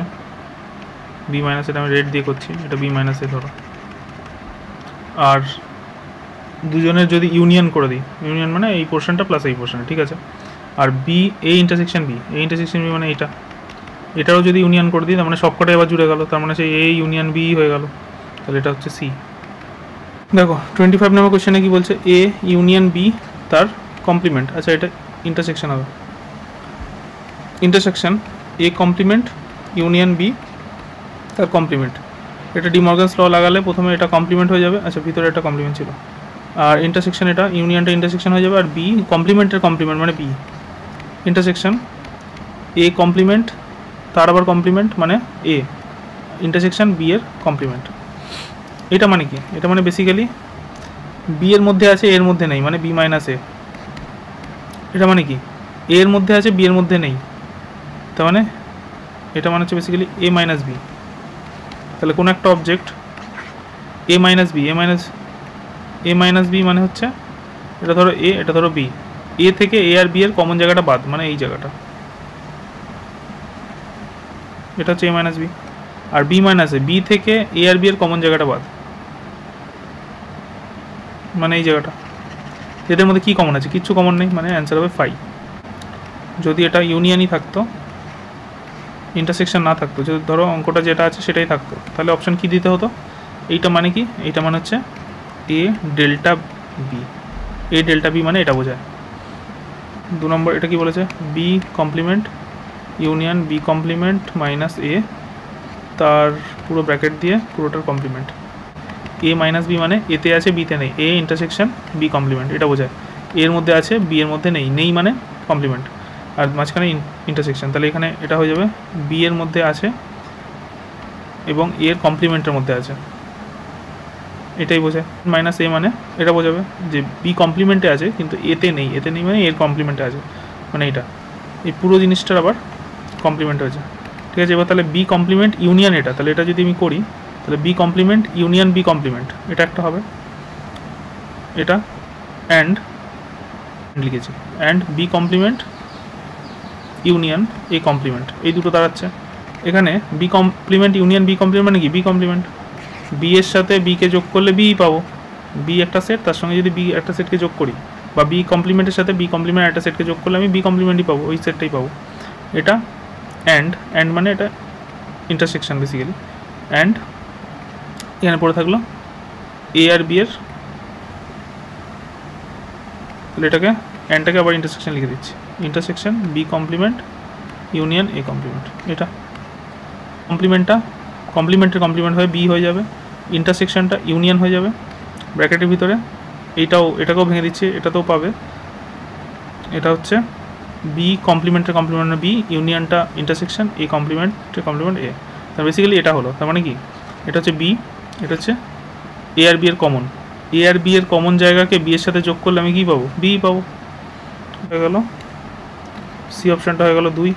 এটা আমি রেড দিয়ে করছি, এটা বি মাইনাস এ ধরো। আর দুজনের যদি ইউনিয়ন করে দিই, ইউনিয়ন মানে এই পোর্শনটা প্লাস এই পোর্শন, ঠিক আছে? আর বি এ ইন্টারসেকশন বি মানে এটারও যদি ইউনিয়ন করে দিই, তার মানে সবকটা এবার জুড়ে গেল, তার মানে সেই এ ইউনিয়ন বি হয়ে গেল, তাহলে এটা হচ্ছে সি। দেখো 25 নম্বর কোশ্চেনে কি বলছে, এ ইউনিয়ন বি তার কমপ্লিমেন্ট। আচ্ছা, এটা ইন্টারসেকশন হবে, intersection A complement union B তার কমপ্লিমেন্ট। এটা ডি মর্গানস ল লাগালে প্রথমে এটা কমপ্লিমেন্ট হয়ে যাবে, আচ্ছা ভিতরে একটা কমপ্লিমেন্ট ছিল, আর ইন্টারসেকশন এটা ইউনিয়নটা ইন্টারসেকশন হয়ে যাবে, আর বি কমপ্লিমেন্টের কমপ্লিমেন্ট মানে বি ইন্টারসেকশন এ কমপ্লিমেন্ট তার আবার কমপ্লিমেন্ট মানে এ ইন্টারসেকশন বি এর কমপ্লিমেন্ট। এটা মানে কি? এটা মানে বেসিক্যালি বি এর মধ্যে আছে এর মধ্যে নেই, মানে বি মাইনাস এ। এটা মানে কি? এ এর মধ্যে আছে বি এর মধ্যে নেই, তার মানে এটা মানে হচ্ছে বেসিক্যালি এ মাইনাস বি। তাহলে কোনো একটা অবজেক্ট এ মাইনাস বি মানে হচ্ছে এটা ধরো এ, এটা ধরো বি, এ থেকে এ আর বি এর কমন জায়গাটা বাদ, মানে এই জায়গাটা, এটা হচ্ছে এ মাইনাস বি। আর বি মাইনাস এ, বি থেকে এ আর বি এর কমন জায়গাটা বাদ, মানে এই জায়গাটা। এদের মধ্যে কি কমন আছে? কিচ্ছু কমন নেই, মানে অ্যান্সার হবে ফাই। যদি এটা ইউনিয়নই থাকতো, ইন্টারসেকশন না থাকতো, যদি ধরো অঙ্কটা যেটা আছে সেটাই থাকতো, তাহলে অপশান কি দিতে হতো? এইটা মানে কি? এইটা মানে হচ্ছে A delta B, A delta B মানে এটা বোঝায়। 2 নম্বর এটা কি বলেছে? B complement union B complement minus A, তার পুরো ব্র্যাকেট দিয়ে পুরোটার কমপ্লিমেন্ট। এ মাইনাস বি মানে এতে আছে বিতে নেই, এ ইন্টারসেকশন বি কমপ্লিমেন্ট, এটা বোঝায়। এর মধ্যে আছে বি এর মধ্যে নেই মানে কমপ্লিমেন্ট, আর মাঝখানে ইন্টারসেকশন, তাহলে এখানে এটা হয়ে যাবে বি এর মধ্যে আছে এবং এর কমপ্লিমেন্টের মধ্যে আছে, এটাই বোঝায়। মাইনাস এ মানে এটা বোঝাবে যে বি কমপ্লিমেন্টে আছে কিন্তু এতে নেই মানে এর কমপ্লিমেন্টে আছে, মানে এটা এই পুরো জিনিসটার আবার কমপ্লিমেন্ট হয়েছে, ঠিক আছে? এবার তাহলে বি কমপ্লিমেন্ট ইউনিয়ন এটা, তাহলে এটা যদি আমি করি তাহলে B complement union B complement, এটা একটা হবে, এটা অ্যান্ড লিখেছি, and B complement union A complement, এই দুটো দাঁড়াচ্ছে। এখানে B complement union B complement মানে কি? বি কমপ্লিমেন্ট বি এর সাথে বিকে যোগ করলে বি পাবো, বি একটা সেট, তার সঙ্গে যদি বি একটা সেটকে যোগ করি, বা বি কমপ্লিমেন্টের সাথে বি কমপ্লিমেন্ট একটা সেটকে যোগ করলে আমি বি কমপ্লিমেন্টই পাবো, ওই সেটটাই পাবো। এটা অ্যান্ড মানে এটা ইন্টারসেকশন বেসিক্যালি, অ্যান্ড এখানে পড়ে থাকলো এ আর বি এর, তাহলে এটাকে অ্যান্ডটাকে আবার ইন্টারসেকশন লিখে দিচ্ছি, intersection B complement union A complement. এটা কমপ্লিমেন্টের কমপ্লিমেন্ট হয়ে বি হয়ে যাবে, ইন্টারসেকশনটা ইউনিয়ন হয়ে যাবে ব্র্যাকেটের ভিতরে, এটাকেও ভেঙে দিচ্ছি, এটাতেও পাবে, এটা হচ্ছে বি কমপ্লিমেন্টের কমপ্লিমেন্ট বি, ইউনিয়নটা ইন্টারসেকশন এ কমপ্লিমেন্টের কমপ্লিমেন্ট এ, তার বেসিক্যালি এটা হলো। তার মানে কি? এটা হচ্ছে বি, এটা হচ্ছে এ আর বি এর কমন, এ আর বি এর কমন জায়গাকে বি এর সাথে যোগ করলে আমি কী পাবো? বি পাবো, হয়ে গেল। সি অপশানটা হয়ে গেল 2,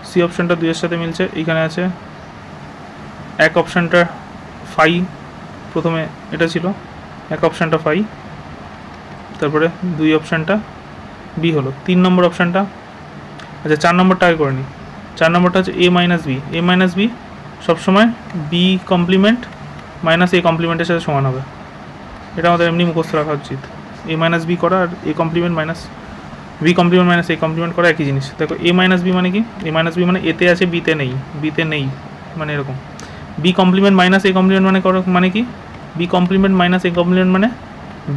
সি অপশানটা 2 এর সাথে মিলছে, এইখানে আছে এক অপশানটা ফাই, প্রথমে এটা ছিল এক অপশানটা ফাই, তারপরে 2 অপশানটা বি হলো। 3 নম্বর অপশানটা, আচ্ছা 4 নম্বরটা আগে করে নিই। 4 নম্বরটা হচ্ছে এ মাইনাস বি সবসময় বি কমপ্লিমেন্ট মাইনাস এ কমপ্লিমেন্টের সাথে সমান হবে, এটা আমাদের এমনি মুখস্থ রাখা উচিত। এ মাইনাস বি করা আর A complement minus B complement minus A complement করা একই জিনিস। দেখো এ মাইনাস বি মানে কি? এ মাইনাস বি মানে এতে আছে বিতে নেই, মানে এরকম। B complement minus A complement মানে কি? B complement minus A complement মানে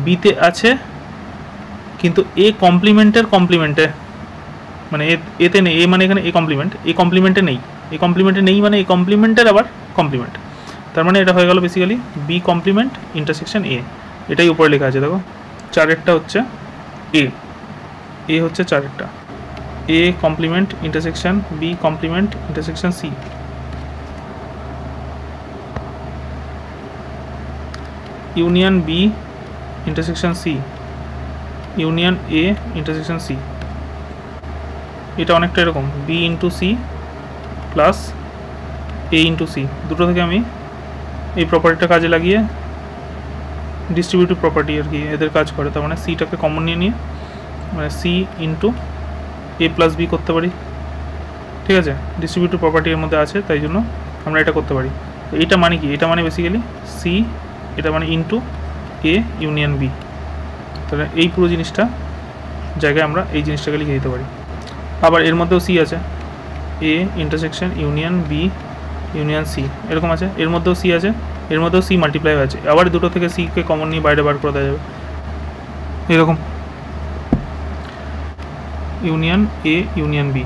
বিতে আছে কিন্তু এ কমপ্লিমেন্টের কমপ্লিমেন্টে মানে এতে নেই, এ মানে এখানে এ কমপ্লিমেন্টে নেই, এ কমপ্লিমেন্টে নেই মানে এ কমপ্লিমেন্টের আবার কমপ্লিমেন্ট, তার মানে এটা হয়ে গেল basically B complement intersection A, এটাই উপরে লেখা আছে দেখো, চারেরটা হচ্ছে এ হচ্ছে চারেরটা, A complement intersection B complement intersection C, union B intersection C, union A intersection C. এটা অনেকটা এরকম B into C plus A into C, দুটো থেকে আমি এই প্রপার্টিটা কাজে লাগিয়ে ডিস্ট্রিবিউটিভ প্রপার্টি আর কি এদের কাজ করে, তার মানে সিটাকে কমন নিয়ে মানে সি ইন্টু এ প্লাস বি করতে পারি, ঠিক আছে, ডিস্ট্রিবিউটিভ প্রপার্টি এর মধ্যে আছে তাই জন্য আমরা এটা করতে পারি। তো এটা মানে কি, এটা মানে বেসিক্যালি সি, এটা মানে ইন্টু এ ইউনিয়ন বি, তাহলে এই পুরো জিনিসটা জায়গায় আমরা এই জিনিসটাকে লিখে দিতে পারি। আবার এর মধ্যেও সি আছে, A intersection union B union C এরকম আছে, এর মধ্যেও সি আছে, এর মধ্যেও সি মাল্টিপ্লাই আছে, আবার দুটো থেকে সিকে কমন নিয়ে বাইরে বার করে দেওয়া যাবে এরকম, union A union B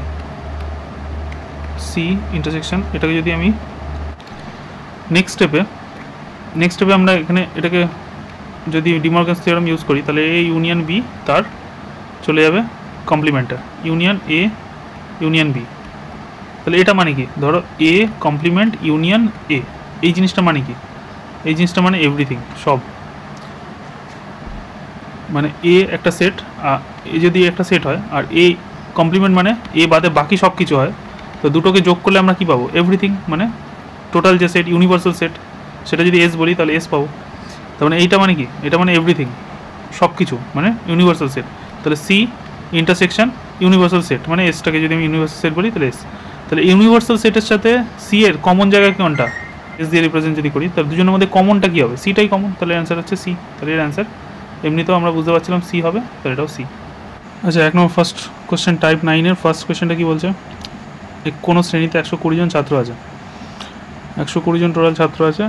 C intersection. এটাকে যদি আমি নেক্সট স্টেপে আমরা এখানে এটাকে যদি ডিমর্গানস থিওরাম ইউজ করি তাহলে এ ইউনিয়ন বি তার চলে যাবে কমপ্লিমেন্টটা ইউনিয়ন এ ইউনিয়ন বি, তাহলে এটা মানে কি, ধরো এ কমপ্লিমেন্ট ইউনিয়ন এ, এই জিনিসটা মানে কি, এই জিনিসটা মানে এভরিথিং সব, মানে এ একটা সেট, এ যদি একটা সেট হয় আর এ কমপ্লিমেন্ট মানে এ বাদে বাকি সব কিছু হয়, তো দুটোকে যোগ করলে আমরা কি পাবো, এভরিথিং, মানে টোটাল যে সেট ইউনিভার্সাল সেট সেটা যদি এস বলি তাহলে এস পাবো, তার মানে এইটা মানে কি, এটা মানে এভরিথিং সব কিছু মানে ইউনিভার্সাল সেট, তাহলে সি ইন্টারসেকশন ইউনিভার্সাল সেট মানে এসটাকে যদি আমি ইউনিভার্সাল সেট বলি তাহলে এস, তাহলে ইউনিভার্সাল সেটের সাথে সি এর কমন জায়গা কোনটা, এস দিয়ে রিপ্রেজেন্ট যদি করি তাহলে দুজনের মধ্যে কমনটা কী হবে, সিটাই কমন, তাহলে অ্যান্সার হচ্ছে সি, তাহলে এর অ্যান্সার এমনিতেও আমরা বুঝতে পারছিলাম সি হবে, তাহলে এটাও সি। আচ্ছা, এক নম্বর ফার্স্ট কোশ্চেন টাইপ 9-এর ফার্স্ট কোশ্চেনটা কী বলছে, কোনো শ্রেণীতে 120 জন ছাত্র আছে, 120 জন টোটাল ছাত্র আছে,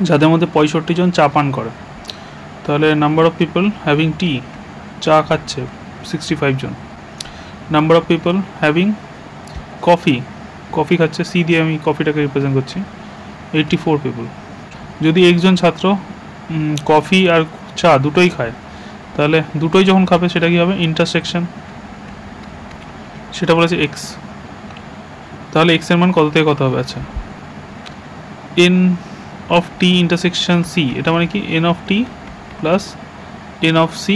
যাদের মধ্যে 65 জন চা পান করে, তাহলে number of people having tea, চা খাচ্ছে 65 জন, number of people having coffee খাচ্ছে, সি দিয়ে আমি কফিটাকে রিপ্রেজেন্ট করছি, 84 পিপল। যদি একজন ছাত্র কফি আর চা দুটোই খায়, তাহলে দুটোই যখন খাবে সেটা কী হবে, ইন্টারসেকশন, সেটা বলেছে এক্স, তাহলে এক্সের মান কত থেকে কত হবে, আচ্ছা N of T intersection C, এটা মানে কি N of T plus N of C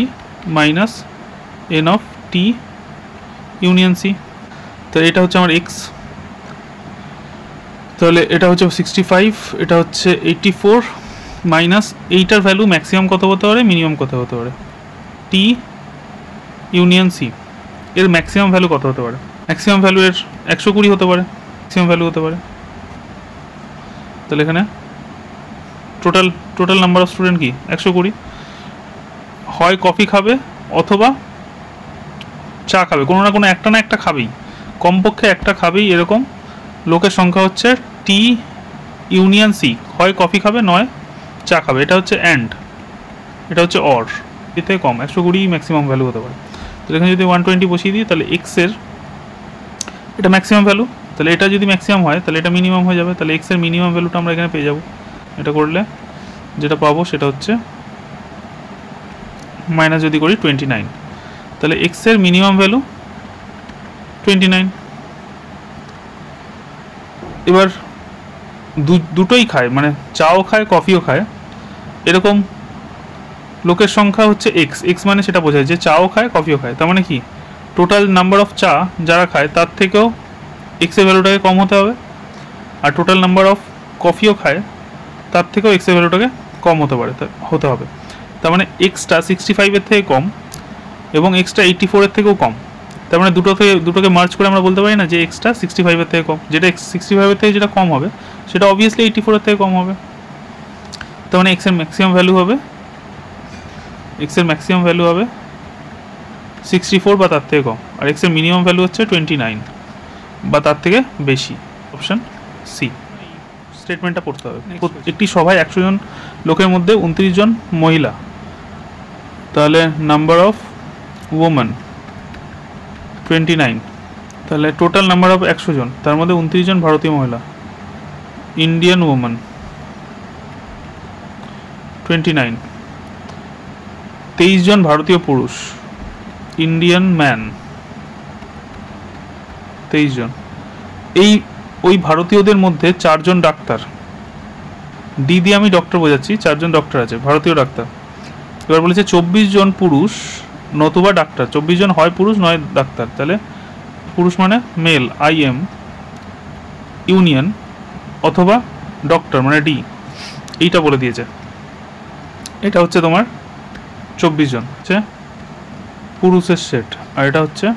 minus N of T union C, তো এটা হচ্ছে আমার এক্স, তাহলে এটা হচ্ছে 65, এটা হচ্ছে 84 মাইনাস এইটার ভ্যালু ম্যাক্সিমাম কত হতে পারে, মিনিমাম কত হতে পারে, টি ইউনিয়ন সি এর ম্যাক্সিমাম ভ্যালু কত হতে পারে, ম্যাক্সিমাম ভ্যালু এর 120 হতে পারে, ম্যাক্সিমাম ভ্যালু হতে পারে, তাহলে এখানে টোটাল নাম্বার অফ স্টুডেন্ট কি 120, হয় কফি খাবে অথবা চা খাবে, কোনো না একটা খাবেই, কমপক্ষে একটা খাবেই, এরকম লোকের সংখ্যা হচ্ছে টি ইউনিয়ন সি, হয় কফি খাবে নয় চা খাবে, এটা হচ্ছে অ্যান্ড, এটা হচ্ছে অর, এতে কম 120 ম্যাক্সিমাম ভ্যালু হতে পারে, তাহলে এখানে যদি 120 বসিয়ে দিই তাহলে এক্সের এটা ম্যাক্সিমাম ভ্যালু, তাহলে এটা যদি ম্যাক্সিমাম হয় তাহলে এটা মিনিমাম হয়ে যাবে, তাহলে এক্সের মিনিমাম ভ্যালুটা আমরা এখানে পেয়ে যাব, এটা করলে যেটা পাবো সেটা হচ্ছে মাইনাস যদি করি 29, তাহলে এক্সের মিনিমাম ভ্যালু 29। এবার দুটোই খায়, মানে চাও খায় কফিও খায়, এরকম লোকের সংখ্যা হচ্ছে এক্স মানে সেটা বোঝায় যে চাও খায় কফিও খায়, তার মানে কি টোটাল নাম্বার অফ চা যারা খায় তার থেকেও এক্সের ভ্যালুটাকে কম হতে হবে, আর টোটাল নাম্বার অফ কফিও খায় তার থেকেও এক্সের ভ্যালুটাকে কম হতে হবে, তার মানে এক্সটা 65-এর থেকে কম এবং এক্সটা 84-এর থেকেও কম, তার মানে দুটোকে মার্চ করে আমরা বলতে পারি না যে এক্সটা 65-এর থেকে কম, যেটা 65-এর থেকে যেটা কম হবে সেটা অবভিয়াসলি 84-এর থেকে কম হবে, তার মানে এক্সের ম্যাক্সিমাম ভ্যালু হবে 64 বা তার থেকে কম, আর এক্সের মিনিমাম ভ্যালু হচ্ছে 29 বা তার থেকে বেশি, অপশান সি। স্টেটমেন্টটা পড়তে হবে, একটি সভায় 100 জন লোকের মধ্যে 29 জন মহিলা, তাহলে নাম্বার অফ ওমেন 29। তাহলে টোটাল নাম্বার অফ 100 জন, তার মধ্যে 29 জন ভারতীয় মহিলা, ইন্ডিয়ান ওম্যান 29। 23 জন ভারতীয় পুরুষ, ইন্ডিয়ান ম্যান 23 জন। ওই ভারতীয়দের মধ্যে 4 জন ডাক্তার, ডি দিয়ে আমি ডক্টর বোঝাচ্ছি, 4 জন ডক্টর আছে, ভারতীয় ডাক্তার। এবার বলেছে 24 জন পুরুষ নতুবা ডাক্তার, 24 জন হয় পুরুষ নয় ডাক্তার। তাহলে পুরুষ মানে মেল IM, ইউনিয়ন, অথবা ডক্টর মানে ডি, এইটা বলে দিয়েছে। এটা হচ্ছে তোমার 24 জন হচ্ছে পুরুষের সেট, আর এটা হচ্ছে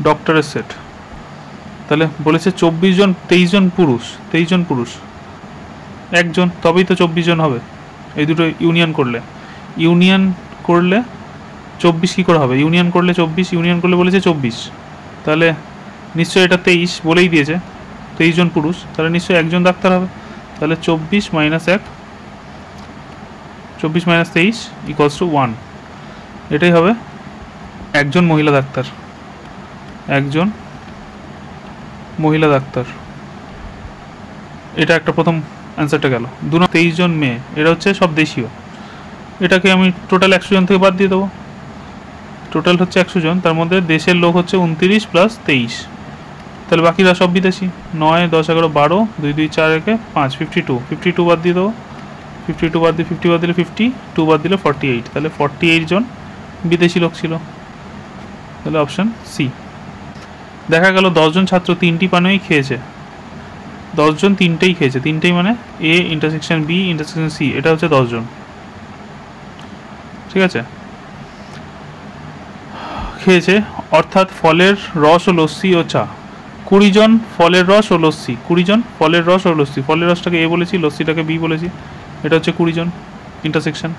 ডক্টরের সেট। তাহলে বলেছে 24 জন, 23 জন পুরুষ, 23 জন পুরুষ, একজন, তবেই তো 24 জন হবে। এই দুটো ইউনিয়ন করলে 24 কী করে হবে? ইউনিয়ন করলে 24, ইউনিয়ন করলে বলেছে 24, তাহলে নিশ্চয়ই এটা 23 বলেই দিয়েছে, 23 জন পুরুষ, তাহলে নিশ্চয়ই একজন ডাক্তার হবে। তাহলে 24 - 1, 24 - 23 = 1। এটাই হবে একজন মহিলা ডাক্তার, একজন মহিলা ডাক্তার। এটা একটা প্রথম অ্যান্সারটা গেল। 23 জন মেয়ে, এটা হচ্ছে সব দেশীয়। এটাকে আমি টোটাল 100 জন থেকে বাদ দিয়ে দেবো। টোটাল হচ্ছে 100 জন, তার মধ্যে দেশের লোক হচ্ছে 29 + 23, তাহলে বাকিরা সব বিদেশি। 9, 10, 11, 12, 2, 2, 4, 1, 5, 52 বাদ দিয়ে দেবো। 52 বাদ দিয়ে 50 বাদ দিলে 52 বাদ দিলে 48, তাহলে 48 জন বিদেশি লোক ছিল। তাহলে অপশান সি। দেখা গেল 10 জন ছাত্র 3টি পানীয়ই খেয়েছে, 10 জন 3টেই খেয়েছে, 3টেই মানে A * B * C, এটা হচ্ছে 10 জন। ঠিক আছে, খেয়েছে, অর্থাৎ ফলের রস ও লস্যি ও চা। 20 জন ফলের রস ও লস্যি, 20 জন ফলের রস ও লস্যি, ফলের রসটাকে A বলেছি, লস্যিটাকে B বলেছি, এটা হচ্ছে 20 জন ইন্টারসেকশন।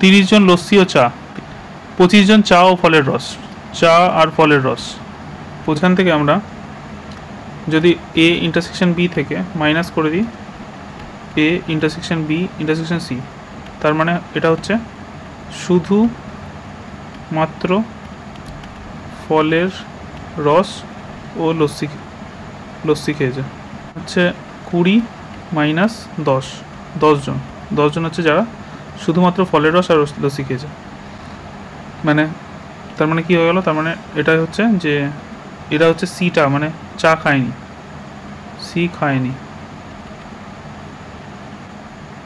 30 জন লস্যি ও চা, 25 জন চা ও ফলের রস, চা আর ফলের রস। ওখান থেকে আমরা যদি A * B থেকে মাইনাস করে দিই A * B * C, তার মানে এটা হচ্ছে শুধু মাত্র ফলের রস ও লস্যি খেয়েছে। হচ্ছে 20 - 10, 10 জন, 10 জন হচ্ছে যারা শুধুমাত্র ফলের রস আর লস্যি খেয়েছে। মানে তার মানে কী হয়ে গেল? তার মানে এটাই হচ্ছে যে এরা হচ্ছে সিটা, মানে চা খায়নি, সি খায়নি,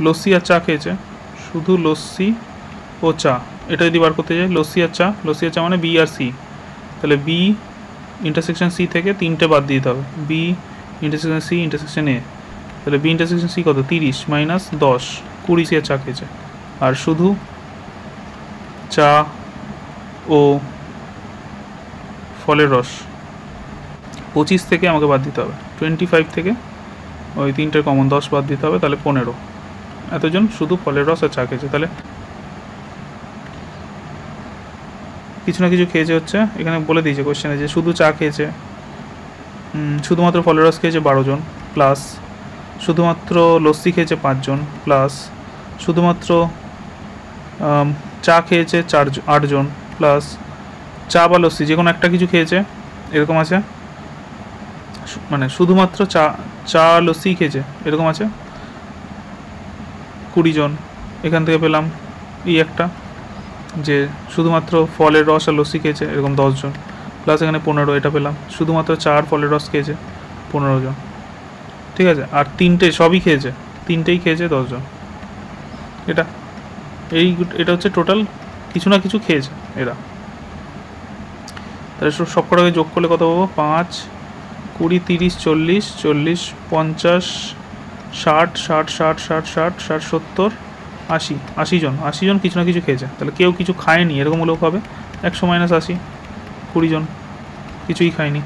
লস্যি আর চা খেয়েছে, শুধু লস্যি ও চা। এটা যদি বার করতে যাই লস্যি আর চা, লস্যি আর চা মানে B আর C, তাহলে B * C থেকে 3টে বাদ দিতে হবে, B * C * A, তাহলে B * C কত? 30 - 10, 20 C আর চা খেয়েছে, আর শুধু চা ও ফলের রস 25 থেকে আমাকে বাদ দিতে হবে, 25 থেকে ওই 3টের কমন 10 বাদ দিতে হবে, তাহলে 15। এতজন শুধু ফলের রস আর চা খেয়েছে, তাহলে কিছু না কিছু খেয়েছে হচ্ছে, এখানে বলে দিয়েছে কোশ্চেনে যে শুধু চা খেয়েছে, শুধুমাত্র ফলের রস খেয়েছে 12 জন, প্লাস শুধুমাত্র লস্যি খেয়েছে 5 জন, প্লাস শুধুমাত্র চা খেয়েছে 8 জন, প্লাস চা বা লস্যি যে কোনো একটা কিছু খেয়েছে, এরকম আছে, মানে শুধুমাত্র চা লস্যি খেয়েছে এরকম আছে 20 জন। এখান থেকে পেলাম এই একটা যে শুধুমাত্র ফলের রস আর লস্যি খেয়েছে এরকম 10 জন, প্লাস এখানে 15, এটা পেলাম শুধুমাত্র চা আর ফলের রস খেয়েছে 15 জন। ঠিক আছে, আর 3টে সবই খেয়েছে, 3টেই খেয়েছে 10 জন। এটা হচ্ছে টোটাল কিছু না কিছু খেয়েছে এরা। তাহলে সব কটাকে যোগ করলে কত পাবো? 5, 20, 30, 40, 40, 50, 60, 60, 60, 60, 60, 60, 70, 80, 80 জন, 80 জন কিছু না কিছু খেয়েছে। তাহলে কেউ কিছু খায়নি এরকম হলেও হবে 100 - 80, 20 জন কিছুই খায়নি।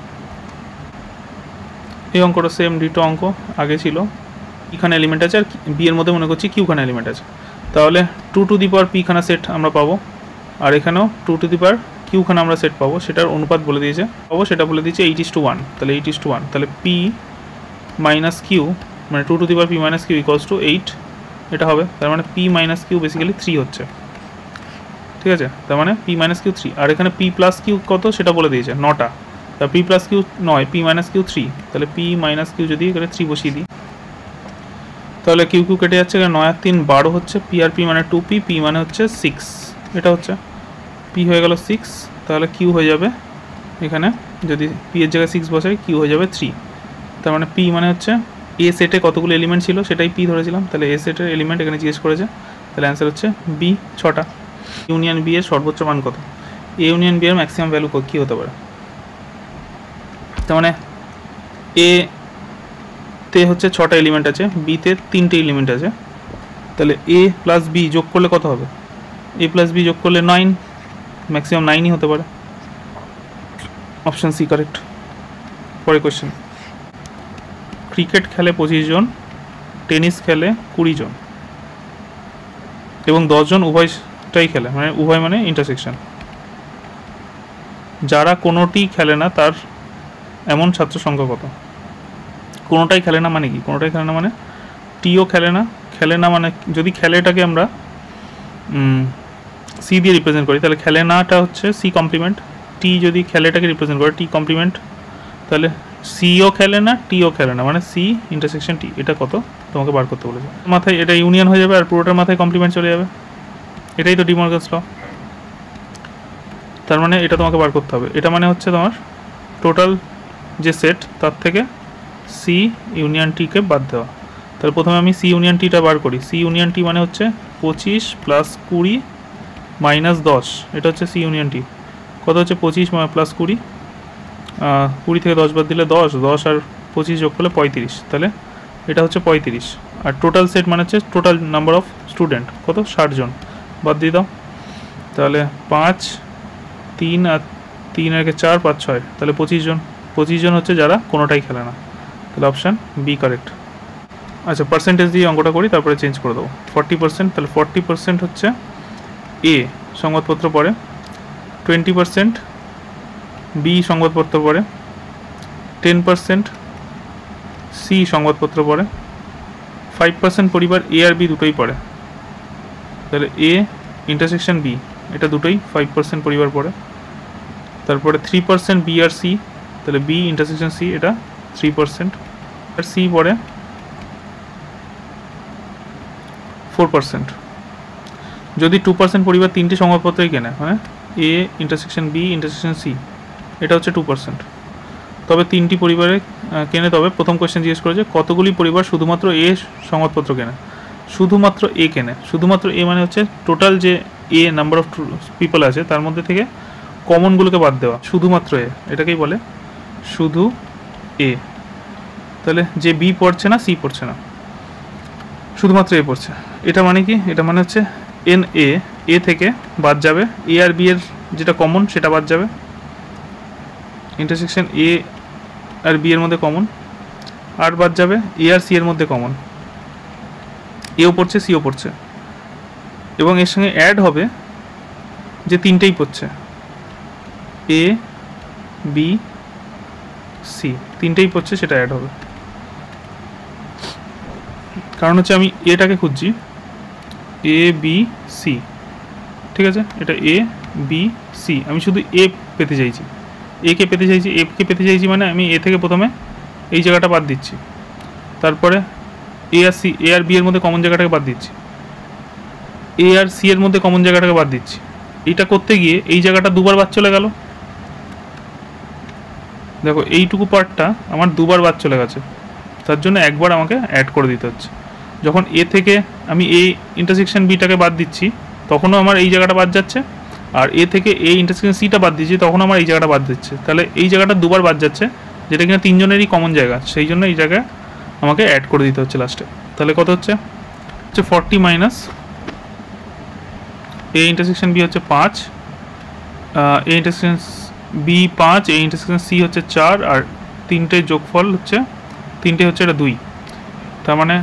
এই অঙ্কটা সেম ডিটো অঙ্ক আগে ছিল, এখানে এলিমেন্ট আছে আর বি এর মধ্যে মনে করছি কিউখানা এলিমেন্ট আছে, তাহলে 2p খানা সেট আমরা পাবো, আর এখানেও 2p কিউখানা আমরা সেট পাবো, সেটার অনুপাত বলে দিয়েছে, সেটা বলে দিয়েছে 8:1, তাহলে 8:1, তাহলে p - q মানে 2p - q = 8, এটা হবে, তার মানে p - q বেসিক্যালি 3 হচ্ছে। ঠিক আছে, তার মানে পি মাইনাস কিউ 3, আর এখানে পি প্লাস কিউ কত সেটা বলে দিয়েছে 9টা, তা পি প্লাস কিউ নয়, পি মাইনাস কিউ 3, তাহলে পি মাইনাস কিউ যদি এখানে 3 বসিয়ে দিই তাহলে কিউ কিউ কেটে যাচ্ছে, এখানে 9 আর 3 12 হচ্ছে, পি আর পি মানে 2p, পি মানে হচ্ছে 6, এটা হচ্ছে পি হয়ে গেল 6, তাহলে কিউ হয়ে যাবে এখানে যদি পি এর জায়গায় 6 বসাই কিউ হয়ে যাবে 3, তার মানে পি মানে হচ্ছে এ সেটে কতগুলো এলিমেন্ট ছিল সেটাই পি ধরেছিলাম, তাহলে এ সেটের এলিমেন্ট এখানে জিজ্ঞেস করেছে, তাহলে অ্যান্সার হচ্ছে বি 6টা। ইউনিয়ন বি এর সর্বোচ্চ মান কত? এ ইউনিয়ন বি এর ম্যাক্সিমাম ভ্যালু কী হতে পারে? তার মানে এ তে হচ্ছে 6টা এলিমেন্ট আছে, বিতে 3টে এলিমেন্ট আছে, তাহলে এ প্লাস বি যোগ করলে কত হবে? এ প্লাস বি যোগ করলে 9, ম্যাক্সিমাম 9ই হতে পারে, অপশান সি কারেক্ট। পরের কোয়েশ্চেন, ক্রিকেট খেলে 25 জন, টেনিস খেলে 20 জন এবং 10 জন উভয়টাই খেলে, মানে উভয় মানে ইন্টারসেকশন, যারা কোনোটি খেলে না তার এমন ছাত্র সংখ্যা কত? কোনোটাই খেলে না মানে কি? কোনোটাই খেলে না মানে টিও খেলে না, খেলে না মানে যদি খেলেটাকে আমরা সি দিয়ে রিপ্রেজেন্ট করি তাহলে খেলে নাটা হচ্ছে সি কমপ্লিমেন্ট, টি যদি খেলেটাকে রিপ্রেজেন্ট করে টি কমপ্লিমেন্ট, তাহলে সিও খেলে না টিও খেলে না মানে সি ইন্টারসেকশন টি, এটা কত তোমাকে বার করতে বলেছে। মাথায় এটা ইউনিয়ন হয়ে যাবে আর পুরোটার মাথায় কমপ্লিমেন্ট চলে যাবে, এটাই তো ডি মর্গানস ল, তার মানে এটা তোমাকে বার করতে হবে। এটা মানে হচ্ছে তোমার টোটাল যে সেট তার থেকে সি ইউনিয়ন টিকে বাদ দেওয়া, তাহলে প্রথমে আমি সি ইউনিয়ন টিটা বার করি। সি ইউনিয়ন টি মানে হচ্ছে 25 প্লাস 20 মাইনাস 10, এটা হচ্ছে সি ইউনিয়ন টি, কত হচ্ছে 25 প্লাস 20, 20 থেকে 10 বাদ দিলে 10, 10 আর 25 যোগ করলে 35, তাহলে এটা হচ্ছে 35, আর টোটাল সেট মানে হচ্ছে টোটাল নাম্বার অফ স্টুডেন্ট কত 60 জন, বাদ দিয়ে দাও, তাহলে 5 3 আর 3 আর 4 5 6, তাহলে 25 জন, 25 জন হচ্ছে যারা কোনোটাই খেলে না, তাহলে অপশান বি কারেক্ট। আচ্ছা পার্সেন্টেজ দিয়ে অঙ্কটা করি তারপরে চেঞ্জ করে দেবো। 40%, তাহলে 40% হচ্ছে এ সংবাদপত্র পড়ে, 20% বি সংবাদপত্র পড়ে, 10% সি সংবাদপত্র পড়ে, 5% পরিবার এ আর বি দুটোই পড়ে, তাহলে এ ইন্টারসেকশন বি এটা দুটোই 5% পরিবার পড়ে, তারপরে 3% বি আর সি, তাহলে বি ইন্টারসেকশন সি এটা 3%, আর সি পড়ে 4%। যদি 2% পরিবার 3টে সংবাদপত্রই কেনে মানে A intersection B intersection C, এটা হচ্ছে 2%, তবে 3টি পরিবারে কেনে, তবে প্রথম কোয়েশ্চেন জিজ্ঞেস করেছে কতগুলি পরিবার শুধুমাত্র এ সংবাদপত্র কেনে? শুধুমাত্র এ কেনে, শুধুমাত্র এ মানে হচ্ছে টোটাল যে এ নাম্বার অফ পিপল আছে তার মধ্যে থেকে কমনগুলোকে বাদ দেওয়া, শুধুমাত্র এ, এটাকেই বলে শুধু এ, তাহলে যে বি পড়ছে না সি পড়ছে না, শুধুমাত্র এ পড়ছে, এটা মানে কি? এটা মানে হচ্ছে এন এ থেকে বাদ যাবে, এ আর বি এর যেটা কমন সেটা বাদ যাবে, ইন্টারসেকশন এ আর বি এর মধ্যে কমন, আর বাদ যাবে এ আর সি এর মধ্যে কমন, এও পড়ছে সিও পড়ছে, এবং এর সঙ্গে অ্যাড হবে যে 3টেই পড়ছে এ বি সি, 3টেই পড়ছে সেটা অ্যাড হবে, কারণ হচ্ছে আমি এটাকে খুঁজছি এ বি সি, ঠিক আছে, এটা এ বি সি, আমি শুধু এ পেতে চাইছি, এ কে পেতে চাইছি, এ কে পেতে চাইছি মানে আমি এ থেকে প্রথমে এই জায়গাটা বাদ দিচ্ছি, তারপরে এ আর সি, এ আর বি এর মধ্যে কমন জায়গাটাকে বাদ দিচ্ছি, এ আর সি এর মধ্যে কমন জায়গাটাকে বাদ দিচ্ছি, এইটা করতে গিয়ে এই জায়গাটা দুবার বাদ চলে গেল, দেখো এইটুকু পার্টটা আমার দুবার বাদ চলে গেছে, তার জন্য একবার আমাকে অ্যাড করে দিতে হচ্ছে। যখন এ থেকে আমি এ ইন্টারসেকশন বিটাকে বাদ দিচ্ছি তখনও আমার এই জায়গাটা বাদ যাচ্ছে, আর এ থেকে এ ইন্টারসেকশন সিটা বাদ দিচ্ছি তখন আমার এই জায়গাটা বাদ দিচ্ছে, তাহলে এই জায়গাটা দুবার বাদ যাচ্ছে যেটা কিনা 3 জনেরই কমন জায়গা, সেই জন্য এই জায়গায় আমাকে অ্যাড করে দিতে হচ্ছে লাস্টে, তাহলে কত হচ্ছে 40 মাইনাস এ ইন্টারসেকশন বি হচ্ছে 5, A intersection B 5, A intersection C হচ্ছে 4, আর 3টে যোগফল হচ্ছে 3টে হচ্ছে এটা 2, তার মানে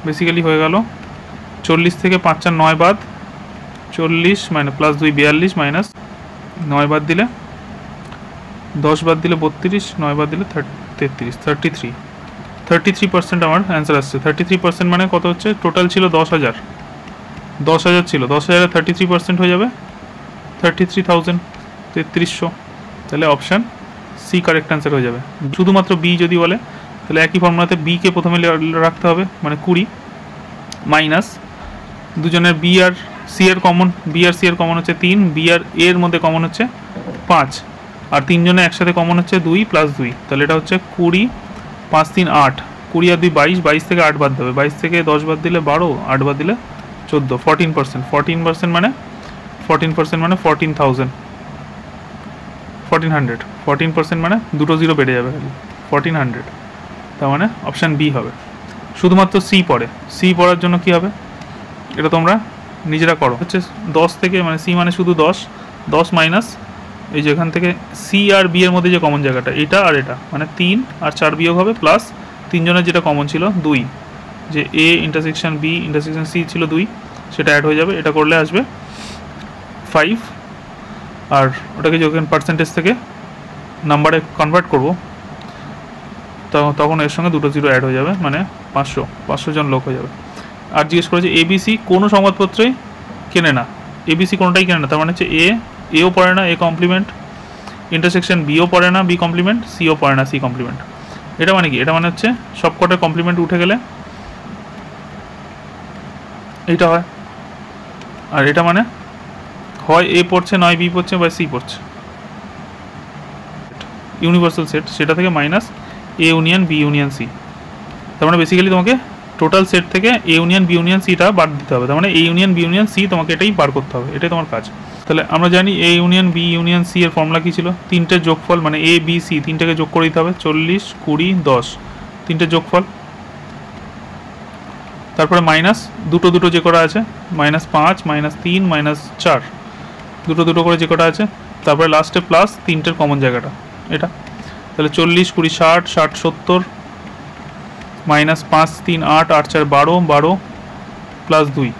বেসিক্যালি হয়ে গেল 40 থেকে 5 4 9 বাদ, 40 মাইনাস প্লাস 2 42 মাইনাস 9 বাদ দিলে 10 বাদ দিলে 32, 9 বাদ দিলে 33, 33% আমার অ্যান্সার আসছে। 33% মানে কত হচ্ছে? টোটাল ছিল 10,000 ছিল, 10,000 33% হয়ে যাবে 33,000, 3300, তাহলে অপশান সি কারেক্ট অ্যান্সার হয়ে যাবে। শুধুমাত্র বি যদি বলে তাহলে একই ফর্মুলাতে বিকে প্রথমে রাখতে হবে, মানে 20 মাইনাস দুজনের বি আর সি এর কমন, বি আর সি এর কমন হচ্ছে 3, বি আর এ এর মধ্যে কমন হচ্ছে 5, আর তিনজনে একসাথে কমন হচ্ছে 2 + 2, তাহলে এটা হচ্ছে 20, 5 3 8, 20 আর 2 22, 22 থেকে 8 বাদ দেবে, 22 থেকে 10 বাদ দিলে 12, 8 বাদ দিলে 14, 14%, 14% মানে 14% মানে 14,000, 1400, 14% মানে দুটো জিরো বেড়ে যাবে খালি 1400, তার মানে অপশান বি হবে। শুধুমাত্র সি পড়ে, সি পড়ার জন্য কি হবে এটা তোমরা নিজেরা করো, হচ্ছে 10 থেকে, মানে সি মানে শুধু 10, 10 মাইনাস এই যে এখান থেকে সি আর বি এর মধ্যে যে কমন জায়গাটা এটা আর এটা, মানে 3 আর 4 বিয়োগ হবে, প্লাস তিনজনের যেটা কমন ছিল 2, যে A intersection B intersection C ছিল 2, সেটা অ্যাড হয়ে যাবে, এটা করলে আসবে 5, আর ওটাকে যখন পার্সেন্টেজ থেকে নাম্বারে কনভার্ট করবো তখন এর সঙ্গে দুটো জিরো অ্যাড হয়ে যাবে, মানে 500 জন লোক হয়ে যাবে। আর জিজ্ঞেস করেছে এবিসি কোনো সংবাদপত্রেই কেনে না, এবিসি কোনোটাই কেনে না, তার মানে হচ্ছে এও পড়ে না, এ কমপ্লিমেন্ট, ইন্টারসেকশন বিও পড়ে না, বি কমপ্লিমেন্ট, সিও পড়ে না, সি কমপ্লিমেন্ট। এটা মানে কি, এটা মানে হচ্ছে সবকটার কমপ্লিমেন্ট উঠে গেলে এইটা হয়, আর এটা মানে হয় এ পড়ছে, নয় বি পড়ছে, বা সি পড়ছে, ইউনিভার্সাল সেট, সেটা থেকে minus A union B union C, তার মানে বেসিক্যালি তোমাকে টোটাল সেট থেকে এ ইউনিয়ন বি ইউনিয়ন সিটা বাদ দিতে হবে, তার মানে A union B union C তোমাকে এটাই বার করতে হবে, এটাই তোমার কাজ। তাহলে আমরা জানি A union B union C এর ফর্মুলা কী ছিল, তিনটের যোগফল, মানে এ বি সি তিনটেকে যোগ করে দিতে হবে, 40 20 10, তিনটের যোগফল, তারপরে মাইনাস দুটো দুটো যে কটা আছে, -5 -3 -4, দুটো দুটো করে যে কটা আছে, তারপরে লাস্টে প্লাস তিনটের কমন জায়গাটা এটা, তাহলে 40 20 60 60 70, -5 3 8 8 4 12 12 প্লাস 2,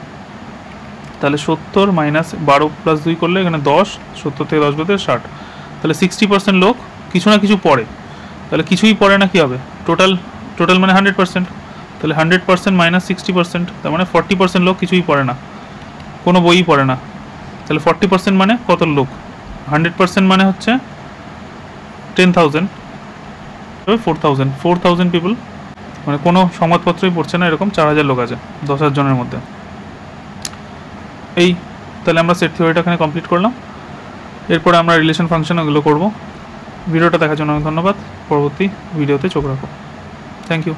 তাহলে 70 -12 প্লাস 2 করলে এখানে 10, 70 থেকে 10 বাদে 60, তাহলে 60% লোক কিছু না কিছু পড়ে, তাহলে কিছুই পড়ে না কি হবে, টোটাল মানে 100%, তাহলে 100% - 60%, তার মানে 40% লোক কিছুই পড়ে না, কোনো বইই পড়ে না, তাহলে 40% মানে কত লোক, 100% মানে হচ্ছে 10,000, 4,000 পিপল, মানে কোনো সংবাদপত্রই পড়ছে না, এরকম 4,000 লোক আছে 10,000 জনের মধ্যে। এই তাহলে আমরা সেট থিওরিটা এখানে কমপ্লিট করলাম, এরপরে আমরা রিলেশন ফাংশন ওগুলো করবো। ভিডিওটা দেখার জন্য ধন্যবাদ, পরবর্তী ভিডিওতে চোখ রাখো, থ্যাংক ইউ।